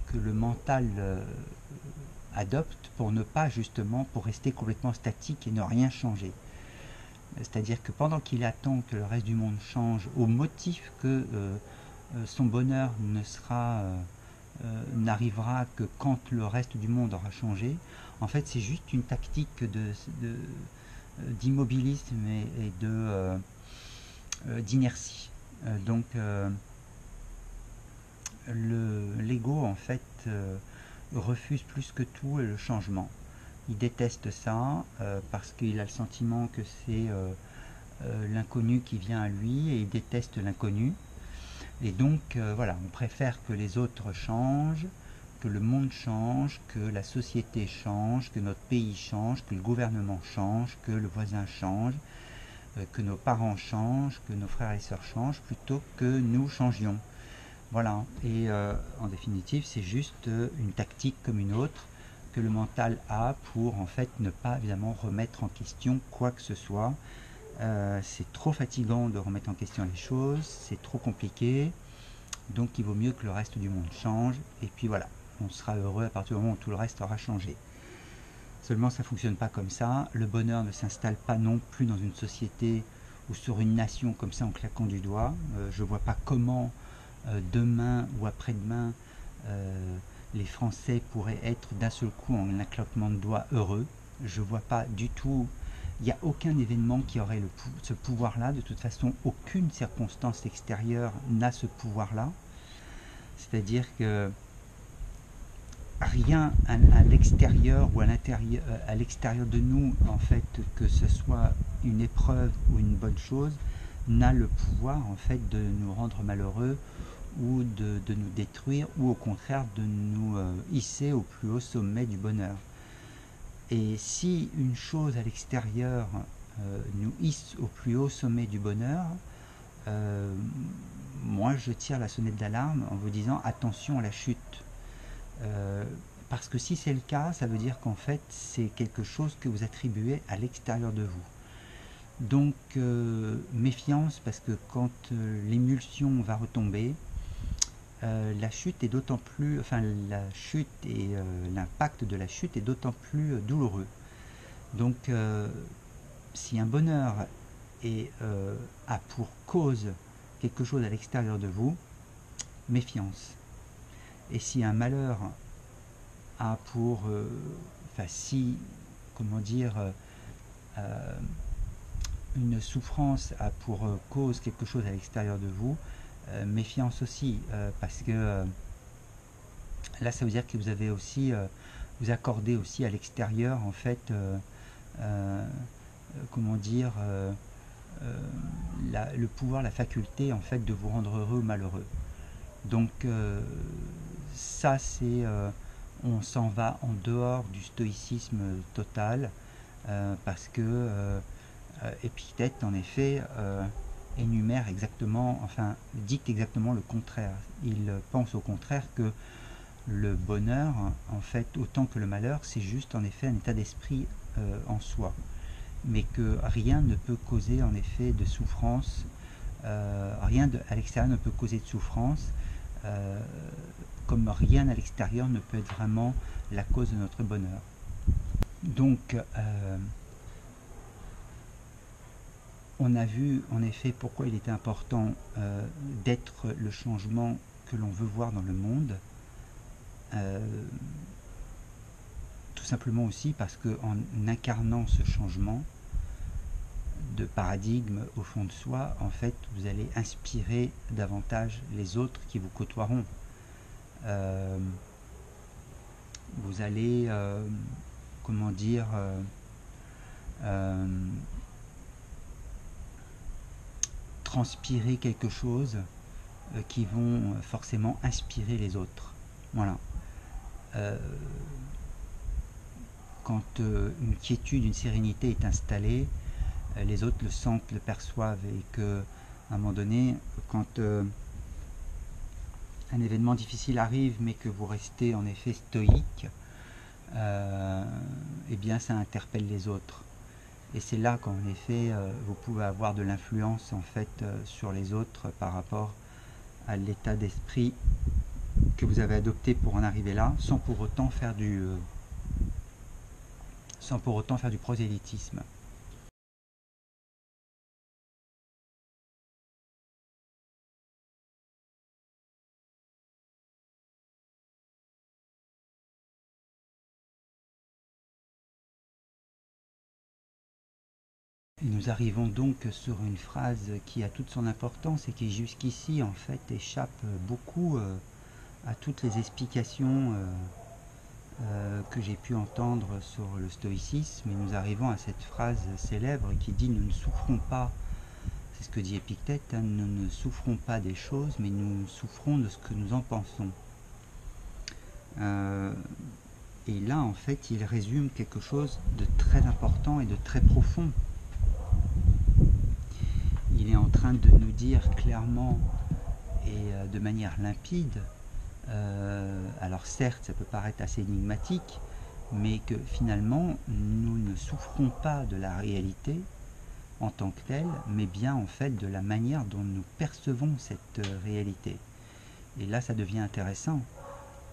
que le mental adopte pour ne pas justement, pour rester complètement statique et ne rien changer. C'est-à-dire que pendant qu'il attend que le reste du monde change au motif que son bonheur n'arrivera que quand le reste du monde aura changé, en fait c'est juste une tactique d'immobilisme et d'inertie. Donc l'ego en fait refuse plus que tout le changement. Il déteste ça parce qu'il a le sentiment que c'est l'inconnu qui vient à lui et il déteste l'inconnu. Et donc voilà, on préfère que les autres changent, que le monde change, que la société change, que notre pays change, que le gouvernement change, que le voisin change, que nos parents changent, que nos frères et sœurs changent, plutôt que nous changions. Voilà, et en définitive, c'est juste une tactique comme une autre que le mental a pour en fait ne pas évidemment remettre en question quoi que ce soit. C'est trop fatigant de remettre en question les choses, c'est trop compliqué, donc il vaut mieux que le reste du monde change, et puis voilà, on sera heureux à partir du moment où tout le reste aura changé. Seulement ça ne fonctionne pas comme ça, le bonheur ne s'installe pas non plus dans une société ou sur une nation comme ça en claquant du doigt. Je ne vois pas comment demain ou après-demain les Français pourraient être d'un seul coup en un claquement de doigts heureux. Je ne vois pas du tout, il n'y a aucun événement qui aurait ce pouvoir-là. De toute façon, aucune circonstance extérieure n'a ce pouvoir-là. C'est-à-dire que rien à l'extérieur ou à l'intérieur, à l'extérieur de nous, en fait, que ce soit une épreuve ou une bonne chose, n'a le pouvoir, en fait, de nous rendre malheureux ou de nous détruire, ou au contraire de nous hisser au plus haut sommet du bonheur. Et si une chose à l'extérieur nous hisse au plus haut sommet du bonheur, moi je tire la sonnette d'alarme en vous disant attention à la chute. Parce que si c'est le cas, ça veut dire qu'en fait c'est quelque chose que vous attribuez à l'extérieur de vous. Donc méfiance, parce que quand l'émulsion va retomber, la chute est d'autant plus, enfin la chute et l'impact de la chute est d'autant plus douloureux. Donc si un bonheur a pour cause quelque chose à l'extérieur de vous, méfiance. Et si un malheur a pour, enfin si, comment dire, une souffrance a pour cause quelque chose à l'extérieur de vous, méfiance aussi, parce que là ça veut dire que vous avez aussi, vous accordez aussi à l'extérieur en fait, comment dire, le pouvoir, la faculté en fait de vous rendre heureux ou malheureux. Donc ça c'est, on s'en va en dehors du stoïcisme total, parce que Épictète en effet énumère exactement, enfin dicte exactement le contraire. Il pense au contraire que le bonheur, en fait, autant que le malheur, c'est juste en effet un état d'esprit en soi, mais que rien ne peut causer en effet de souffrance, rien à l'extérieur ne peut causer de souffrance, comme rien à l'extérieur ne peut être vraiment la cause de notre bonheur. Donc on a vu en effet pourquoi il était important d'être le changement que l'on veut voir dans le monde. Tout simplement aussi parce qu'en incarnant ce changement de paradigme au fond de soi, en fait, vous allez inspirer davantage les autres qui vous côtoieront. Vous allez, comment dire, transpirer quelque chose qui vont forcément inspirer les autres. Voilà. Quand une quiétude, une sérénité est installée, les autres le sentent, le perçoivent, et que à un moment donné, quand un événement difficile arrive, mais que vous restez en effet stoïque, eh bien ça interpelle les autres. Et c'est là qu'en effet vous pouvez avoir de l'influence en fait sur les autres par rapport à l'état d'esprit que vous avez adopté pour en arriver là, sans pour autant faire du prosélytisme. Et nous arrivons donc sur une phrase qui a toute son importance et qui jusqu'ici en fait échappe beaucoup à toutes les explications que j'ai pu entendre sur le stoïcisme, et nous arrivons à cette phrase célèbre qui dit nous ne souffrons pas, c'est ce que dit Épictète, hein, nous ne souffrons pas des choses mais nous souffrons de ce que nous en pensons. Et là en fait il résume quelque chose de très important et de très profond. Il est en train de nous dire clairement et de manière limpide, alors certes ça peut paraître assez énigmatique, mais que finalement nous ne souffrons pas de la réalité en tant que telle, mais bien en fait de la manière dont nous percevons cette réalité. Et là ça devient intéressant,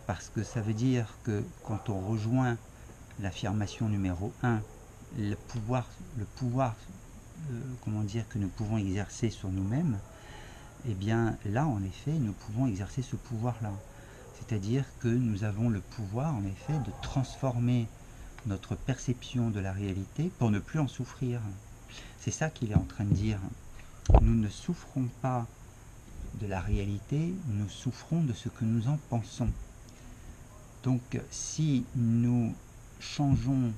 parce que ça veut dire que quand on rejoint l'affirmation numéro 1, le pouvoir comment dire, que nous pouvons exercer sur nous-mêmes, et bien là en effet nous pouvons exercer ce pouvoir-là. C'est-à-dire que nous avons le pouvoir en effet de transformer notre perception de la réalité pour ne plus en souffrir. C'est ça qu'il est en train de dire. Nous ne souffrons pas de la réalité, nous souffrons de ce que nous en pensons. Donc si nous changeons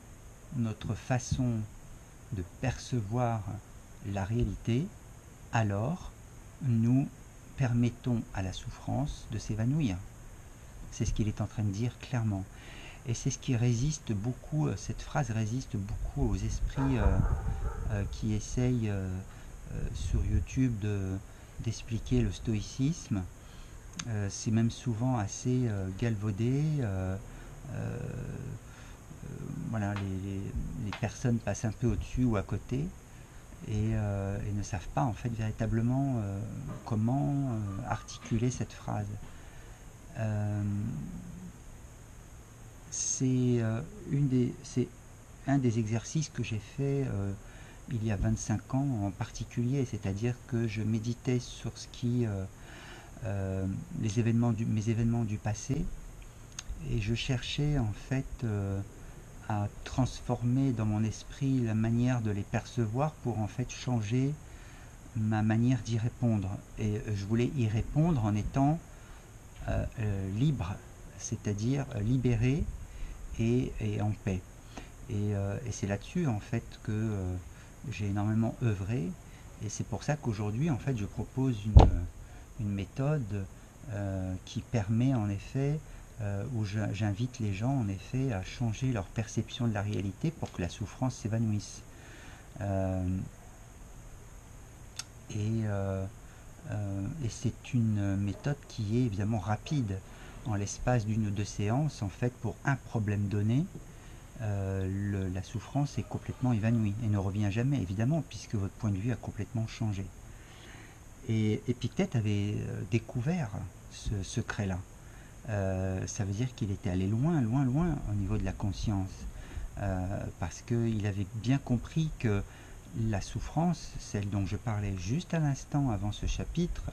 notre façon de percevoir la réalité, alors nous permettons à la souffrance de s'évanouir. C'est ce qu'il est en train de dire clairement. Et c'est ce qui résiste beaucoup, cette phrase résiste beaucoup aux esprits qui essayent sur YouTube d'expliquer le stoïcisme. C'est même souvent assez galvaudé. Voilà, les personnes passent un peu au-dessus ou à côté et ne savent pas en fait véritablement comment articuler cette phrase. C'est un des exercices que j'ai fait il y a 25 ans en particulier, c'est-à-dire que je méditais sur ce qui mes événements du passé, et je cherchais en fait à transformer dans mon esprit la manière de les percevoir pour en fait changer ma manière d'y répondre. Et je voulais y répondre en étant libre, c'est-à-dire libéré et en paix. Et c'est là-dessus en fait que j'ai énormément œuvré, et c'est pour ça qu'aujourd'hui en fait je propose une méthode qui permet en effet, où j'invite les gens en effet à changer leur perception de la réalité pour que la souffrance s'évanouisse. Et c'est une méthode qui est évidemment rapide. En l'espace d'une ou deux séances, en fait, pour un problème donné, la souffrance est complètement évanouie et ne revient jamais, évidemment, puisque votre point de vue a complètement changé. Et Épictète avait découvert ce secret-là. Ça veut dire qu'il était allé loin, loin, loin au niveau de la conscience, parce qu'il avait bien compris que la souffrance, celle dont je parlais juste à l'instant avant ce chapitre,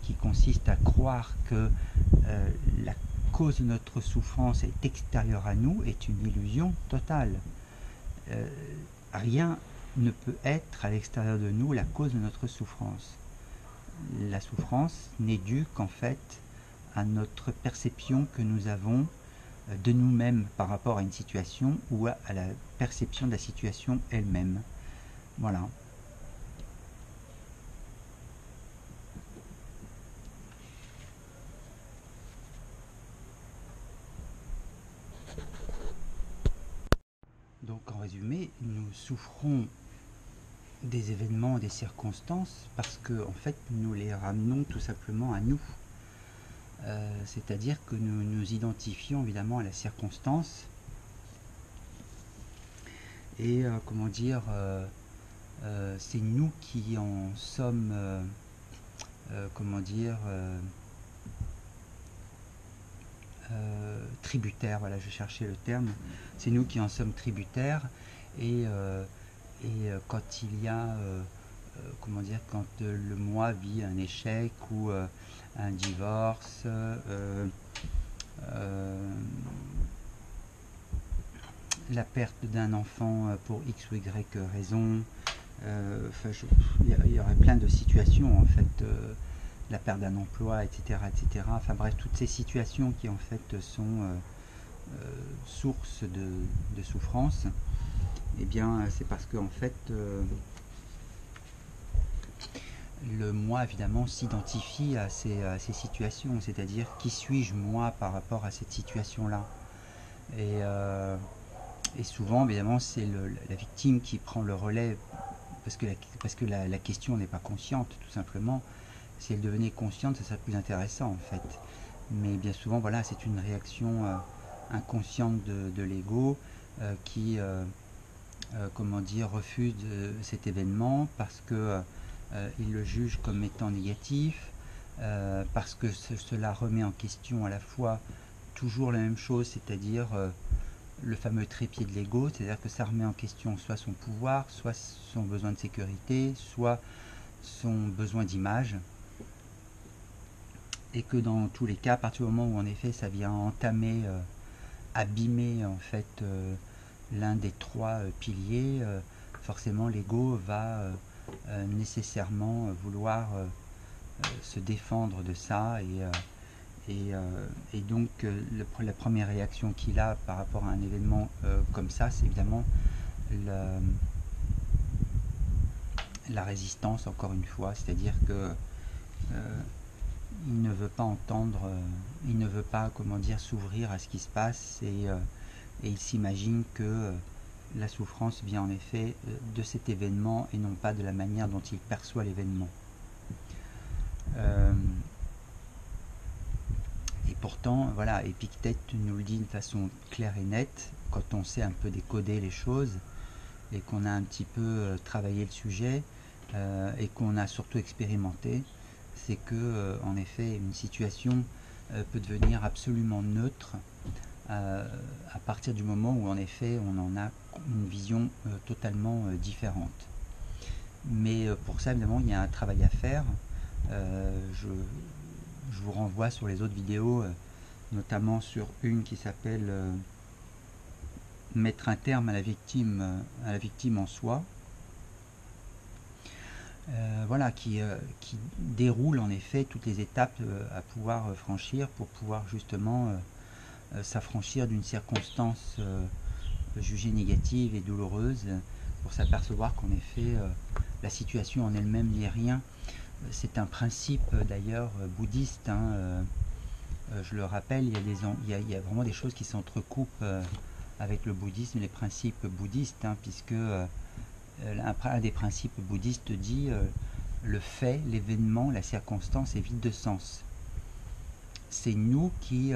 qui consiste à croire que la cause de notre souffrance est extérieure à nous, est une illusion totale. Rien ne peut être à l'extérieur de nous la cause de notre souffrance. La souffrance n'est due qu'en fait à notre perception que nous avons de nous-mêmes par rapport à une situation, ou à la perception de la situation elle-même. Voilà. Donc en résumé, nous souffrons des événements, des circonstances, parce que en fait nous les ramenons tout simplement à nous. C'est-à-dire que nous nous identifions évidemment à la circonstance, et comment dire, c'est nous qui en sommes, comment dire, tributaires. Voilà, je cherchais le terme. C'est nous qui en sommes tributaires, et quand il y a, comment dire, quand le moi vit un échec ou un divorce, la perte d'un enfant pour X ou Y raison, il y aurait plein de situations en fait, la perte d'un emploi, etc., etc. Enfin bref, toutes ces situations qui en fait sont source de souffrance, eh bien c'est parce que en fait le moi évidemment s'identifie à ces situations, c'est-à-dire qui suis-je moi par rapport à cette situation-là. Et souvent évidemment c'est la victime qui prend le relais, parce que la question n'est pas consciente, tout simplement. Si elle devenait consciente, ça serait plus intéressant en fait. Mais bien souvent, voilà, c'est une réaction inconsciente de l'ego qui, comment dire, refuse cet événement parce que il le juge comme étant négatif, parce que cela remet en question à la fois toujours la même chose, c'est-à-dire le fameux trépied de l'ego, c'est-à-dire que ça remet en question soit son pouvoir, soit son besoin de sécurité, soit son besoin d'image, et que dans tous les cas, à partir du moment où en effet ça vient entamer, abîmer en fait l'un des trois piliers, forcément l'ego va nécessairement vouloir se défendre de ça, Et donc la première réaction qu'il a par rapport à un événement comme ça, c'est évidemment la résistance, encore une fois, c'est-à-dire que il ne veut pas entendre, il ne veut pas, comment dire, s'ouvrir à ce qui se passe, et il s'imagine que la souffrance vient en effet de cet événement et non pas de la manière dont il perçoit l'événement. Et pourtant, voilà, Épictète nous le dit de façon claire et nette, quand on sait un peu décoder les choses et qu'on a un petit peu travaillé le sujet et qu'on a surtout expérimenté, c'est que en effet une situation peut devenir absolument neutre à partir du moment où en effet on en a une vision totalement différente. Mais pour ça évidemment il y a un travail à faire. Je vous renvoie sur les autres vidéos, notamment sur une qui s'appelle mettre un terme à la victime en soi. Voilà, qui déroule en effet toutes les étapes à pouvoir franchir pour pouvoir justement s'affranchir d'une circonstance jugée négative et douloureuse, pour s'apercevoir qu'en effet la situation en elle-même n'est rien. C'est un principe d'ailleurs bouddhiste, hein, je le rappelle, il y a vraiment des choses qui s'entrecoupent avec le bouddhisme, les principes bouddhistes, hein, puisque un des principes bouddhistes dit le fait, l'événement, la circonstance est vide de sens. C'est nous qui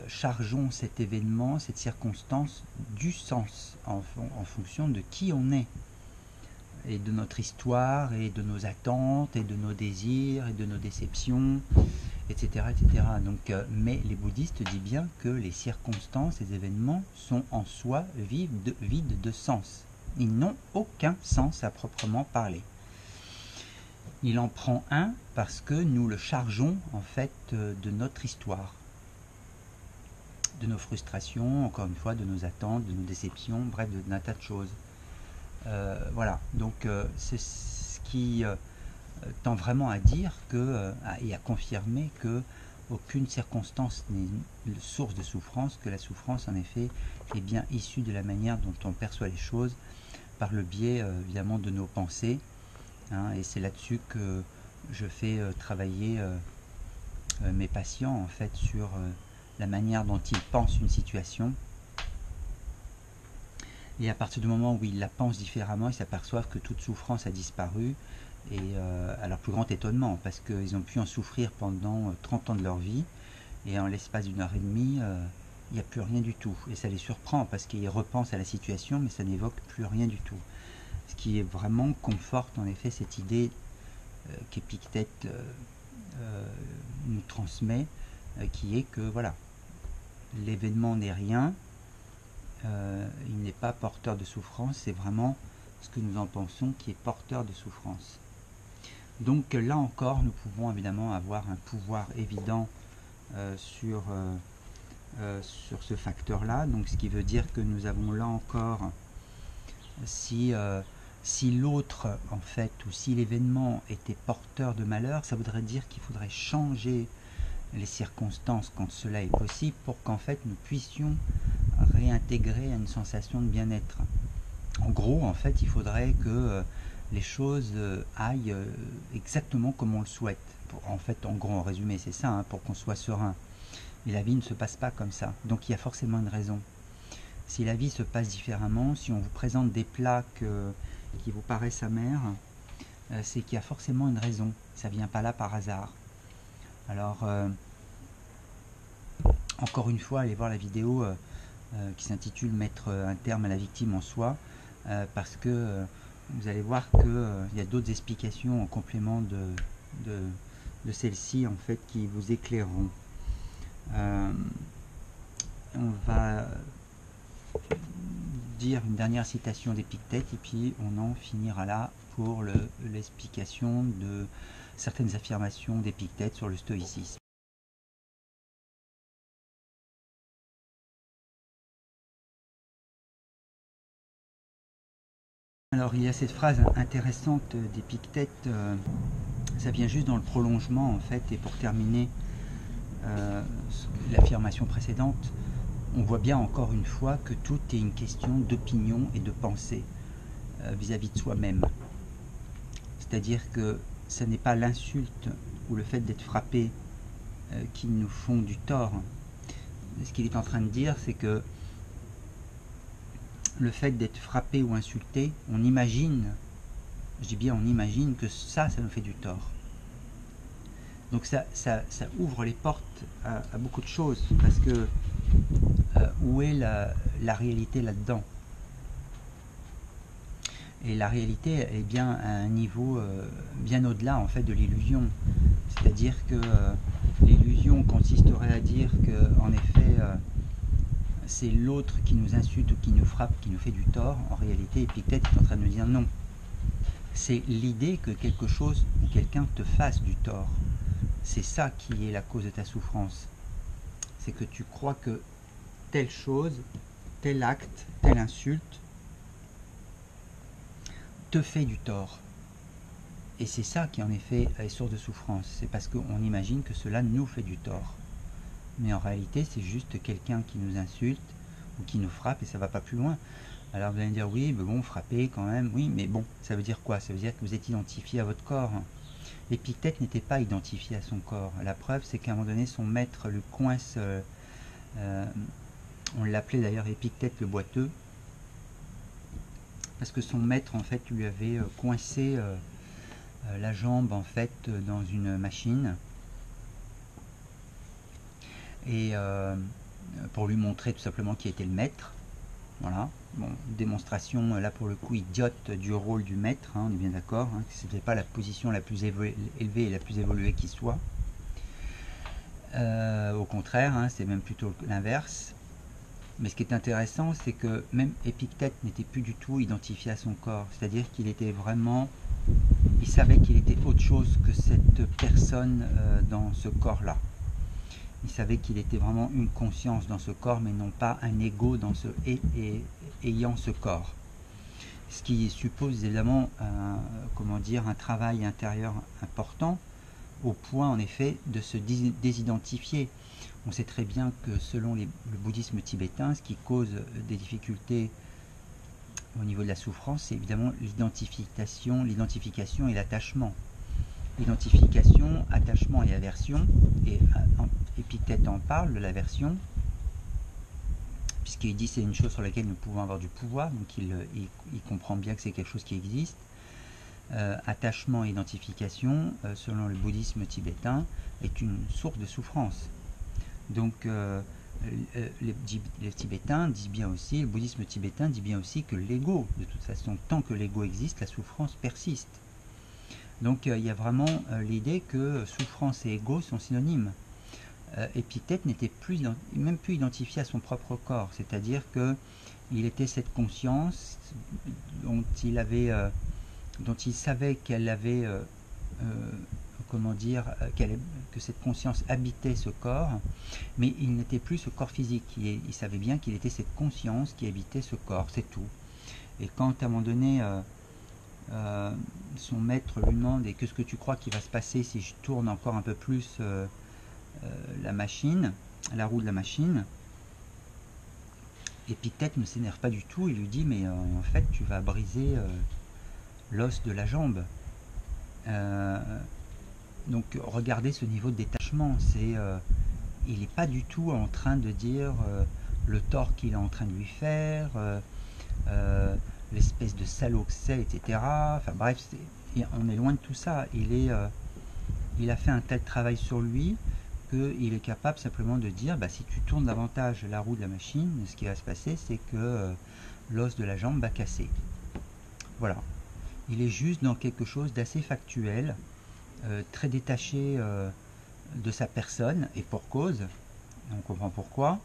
chargeons cet événement, cette circonstance du sens en fonction de qui on est, et de notre histoire, et de nos attentes, et de nos désirs, et de nos déceptions, etc. etc. Donc, mais les bouddhistes disent bien que les circonstances, les événements sont en soi vides de sens. Ils n'ont aucun sens à proprement parler. Il en prend un parce que nous le chargeons en fait de notre histoire, de nos frustrations, encore une fois, de nos attentes, de nos déceptions, bref, d'un tas de choses. Voilà, donc c'est ce qui tend vraiment à dire que, et à confirmer que aucune circonstance n'est une source de souffrance, que la souffrance en effet est bien issue de la manière dont on perçoit les choses, par le biais évidemment de nos pensées, hein, et c'est là-dessus que je fais travailler mes patients en fait sur la manière dont ils pensent une situation, et à partir du moment où ils la pensent différemment, ils s'aperçoivent que toute souffrance a disparu, et à leur plus grand étonnement, parce qu'ils ont pu en souffrir pendant 30 ans de leur vie, et en l'espace d'une heure et demie, il n'y a plus rien du tout, et ça les surprend parce qu'ils repensent à la situation, mais ça n'évoque plus rien du tout. Ce qui est vraiment conforte en effet cette idée qu'Épictète nous transmet, qui est que voilà, l'événement n'est rien, il n'est pas porteur de souffrance, c'est vraiment ce que nous en pensons qui est porteur de souffrance. Donc là encore, nous pouvons évidemment avoir un pouvoir évident sur ce facteur-là, donc ce qui veut dire que nous avons là encore, si l'autre en fait, ou si l'événement était porteur de malheur, ça voudrait dire qu'il faudrait changer les circonstances quand cela est possible, pour qu'en fait nous puissions réintégrer une sensation de bien-être. En gros, en fait, il faudrait que les choses aillent exactement comme on le souhaite. En fait, en gros, en résumé, c'est ça, hein, pour qu'on soit serein. Et la vie ne se passe pas comme ça. Donc il y a forcément une raison. Si la vie se passe différemment, si on vous présente des plats qui vous paraissent amers, c'est qu'il y a forcément une raison. Ça ne vient pas là par hasard. Alors, encore une fois, allez voir la vidéo qui s'intitule « Mettre un terme à la victime en soi », parce que vous allez voir qu'il y a d'autres explications en complément de celle-ci, en fait, qui vous éclaireront. On va dire une dernière citation d'Épictète et puis on en finira là pour l'explication de certaines affirmations d'Épictète sur le stoïcisme. Alors il y a cette phrase intéressante d'Épictète, ça vient juste dans le prolongement en fait, et pour terminer l'affirmation précédente, on voit bien encore une fois que tout est une question d'opinion et de pensée vis-à-vis de soi-même. C'est-à-dire que ce n'est pas l'insulte ou le fait d'être frappé qui nous font du tort. Ce qu'il est en train de dire, c'est que le fait d'être frappé ou insulté, on imagine, je dis bien on imagine que ça nous fait du tort. Donc ça ouvre les portes à beaucoup de choses, parce que où est la réalité là-dedans? Et la réalité est bien à un niveau bien au-delà en fait de l'illusion. C'est-à-dire que l'illusion consisterait à dire que en effet c'est l'autre qui nous insulte ou qui nous frappe, qui nous fait du tort. En réalité, Épictète est en train de nous dire non. C'est l'idée que quelque chose ou quelqu'un te fasse du tort. C'est ça qui est la cause de ta souffrance. C'est que tu crois que telle chose, tel acte, telle insulte te fait du tort. Et c'est ça qui en effet est source de souffrance. C'est parce qu'on imagine que cela nous fait du tort. Mais en réalité, c'est juste quelqu'un qui nous insulte ou qui nous frappe et ça va pas plus loin. Alors vous allez me dire, oui, mais bon, frapper quand même, oui, mais bon, ça veut dire quoi? Ça veut dire que vous êtes identifié à votre corps. Épictète n'était pas identifié à son corps. La preuve, c'est qu'à un moment donné, son maître le coince, on l'appelait d'ailleurs Épictète le boiteux, parce que son maître, en fait, lui avait coincé la jambe, en fait, dans une machine. Et pour lui montrer tout simplement qui était le maître. Voilà, bon, démonstration là pour le coup idiote du rôle du maître, hein, on est bien d'accord, hein, que ce n'était pas la position la plus élevée et la plus évoluée qui soit. Au contraire, hein, c'est même plutôt l'inverse. Mais ce qui est intéressant, c'est que même Épictète n'était plus du tout identifié à son corps, c'est-à-dire qu'il était vraiment, il savait qu'il était autre chose que cette personne dans ce corps-là. Il savait qu'il était vraiment une conscience dans ce corps, mais non pas un ego dans ce ayant ce corps. Ce qui suppose évidemment un travail intérieur important, au point en effet de se désidentifier. On sait très bien que selon le bouddhisme tibétain, ce qui cause des difficultés au niveau de la souffrance, c'est évidemment l'identification et l'attachement. Identification, attachement et aversion, et Épictète en parle de l'aversion, puisqu'il dit c'est une chose sur laquelle nous pouvons avoir du pouvoir, donc il comprend bien que c'est quelque chose qui existe. Attachement et identification, selon le bouddhisme tibétain, est une source de souffrance. Donc les Tibétains disent bien aussi, le bouddhisme tibétain dit bien aussi que l'ego, de toute façon, tant que l'ego existe, la souffrance persiste. Donc il y a vraiment l'idée que souffrance et ego sont synonymes. Épictète n'était même plus identifié à son propre corps, c'est-à-dire qu'il était cette conscience dont il savait qu'elle avait, que cette conscience habitait ce corps, mais il n'était plus ce corps physique. Il savait bien qu'il était cette conscience qui habitait ce corps, c'est tout. Et quand à un moment donné, son maître lui demande, et qu'est-ce que tu crois qu'il va se passer si je tourne encore un peu plus la machine, la roue de la machine? Épictète ne s'énerve pas du tout, il lui dit, mais en fait tu vas briser l'os de la jambe. Donc regardez ce niveau de détachement, il n'est pas du tout en train de dire le tort qu'il est en train de lui faire, l'espèce de salaud que c'est, etc. Enfin bref, on est loin de tout ça. Il a fait un tel travail sur lui qu'il est capable simplement de dire, si tu tournes davantage la roue de la machine, ce qui va se passer, c'est que l'os de la jambe va casser. Voilà. Il est juste dans quelque chose d'assez factuel, très détaché de sa personne, et pour cause, on comprend pourquoi.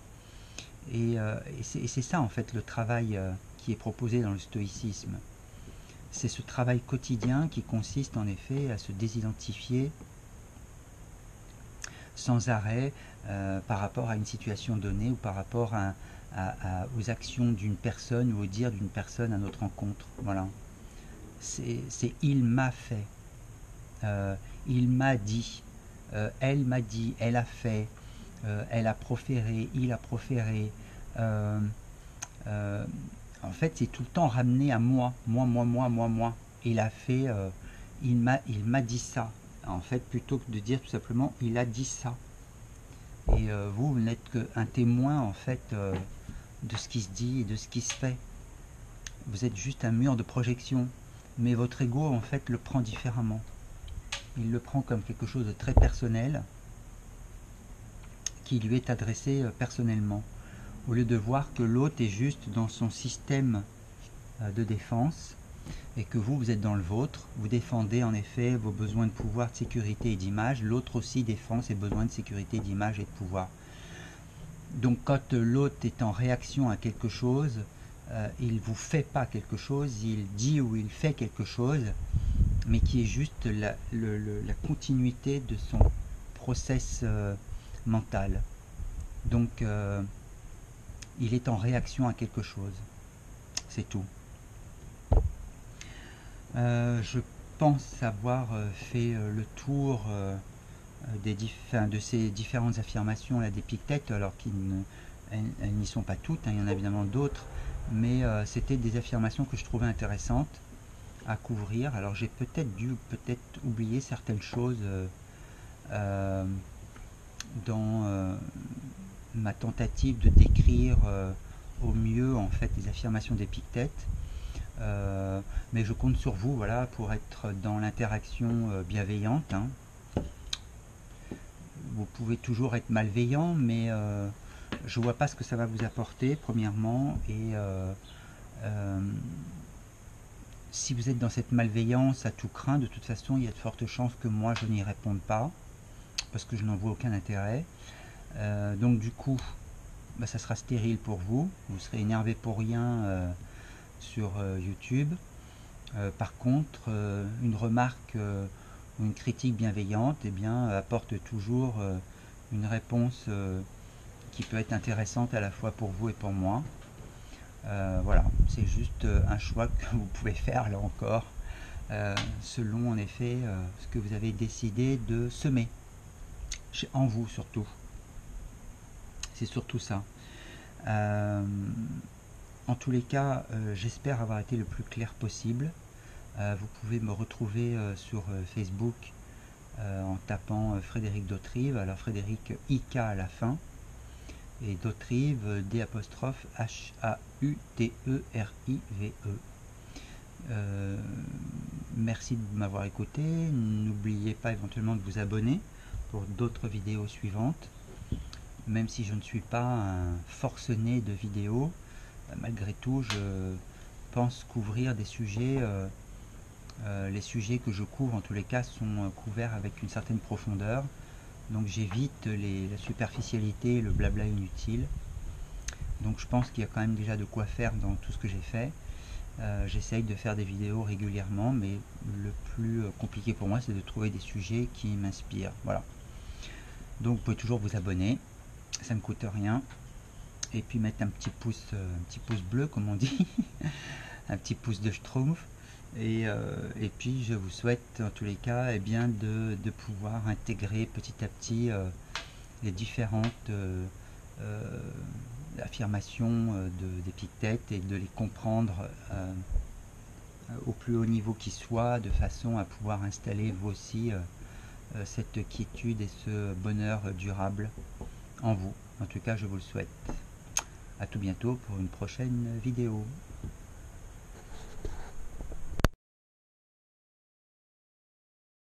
Et c'est ça en fait le travail qui est proposé dans le stoïcisme. C'est ce travail quotidien qui consiste en effet à se désidentifier sans arrêt par rapport à une situation donnée ou par rapport aux actions d'une personne ou au dire d'une personne à notre rencontre. Voilà. C'est il m'a fait, il m'a dit, elle m'a dit, elle a fait. elle a proféré, il a proféré. euh, euh, En fait, c'est tout le temps ramené à moi, moi. Il a fait, il m'a dit ça. En fait, plutôt que de dire tout simplement, il a dit ça. Et vous, vous n'êtes qu'un témoin en fait de ce qui se dit et de ce qui se fait. Vous êtes juste un mur de projection, mais votre ego en fait le prend différemment. Il le prend comme quelque chose de très personnel qui lui est adressé personnellement, au lieu de voir que l'autre est juste dans son système de défense et que vous, vous êtes dans le vôtre. Vous défendez en effet vos besoins de pouvoir, de sécurité et d'image. L'autre aussi défend ses besoins de sécurité, d'image et de pouvoir. Donc quand l'autre est en réaction à quelque chose, il ne vous fait pas quelque chose, il dit ou il fait quelque chose, mais qui est juste la continuité de son process mental. Donc il est en réaction à quelque chose. C'est tout. Je pense avoir fait le tour de ces différentes affirmations là d'Épictète, alors qu'elles n'y sont pas toutes, hein, il y en a évidemment d'autres, mais c'était des affirmations que je trouvais intéressantes à couvrir. Alors j'ai peut-être dû oublier certaines choses dans ma tentative de décrire au mieux en fait les affirmations d'Épictète. Mais je compte sur vous, voilà, pour être dans l'interaction bienveillante, hein. Vous pouvez toujours être malveillant, mais je vois pas ce que ça va vous apporter, premièrement, et si vous êtes dans cette malveillance à tout craint, de toute façon, il y a de fortes chances que moi je n'y réponde pas, parce que je n'en vois aucun intérêt. Donc du coup, bah, ça sera stérile pour vous, vous serez énervé pour rien sur YouTube. Par contre, une remarque ou une critique bienveillante eh bien, apporte toujours une réponse qui peut être intéressante à la fois pour vous et pour moi. Voilà, c'est juste un choix que vous pouvez faire là encore, selon en effet ce que vous avez décidé de semer en vous surtout. C'est surtout ça. En tous les cas, j'espère avoir été le plus clair possible. Vous pouvez me retrouver sur Facebook en tapant Frédéric Dautrive, alors Frédéric IK à la fin, et Dautrive D apostrophe HAUTERIVE. Merci de m'avoir écouté. N'oubliez pas éventuellement de vous abonner pour d'autres vidéos suivantes. Même si je ne suis pas un forcené de vidéos, malgré tout je pense couvrir des sujets, les sujets que je couvre en tous les cas sont couverts avec une certaine profondeur, donc j'évite la superficialité, le blabla inutile. Donc je pense qu'il y a quand même déjà de quoi faire dans tout ce que j'ai fait. J'essaye de faire des vidéos régulièrement, mais le plus compliqué pour moi c'est de trouver des sujets qui m'inspirent. Voilà. Donc vous pouvez toujours vous abonner, ça ne coûte rien, et puis mettre un petit pouce bleu comme on dit, un petit pouce de schtroumpf, et puis je vous souhaite en tous les cas bien de pouvoir intégrer petit à petit les différentes affirmations d'Épictète et de les comprendre au plus haut niveau qui soit, de façon à pouvoir installer vous aussi cette quiétude et ce bonheur durable en vous. En tout cas, je vous le souhaite. À tout bientôt pour une prochaine vidéo.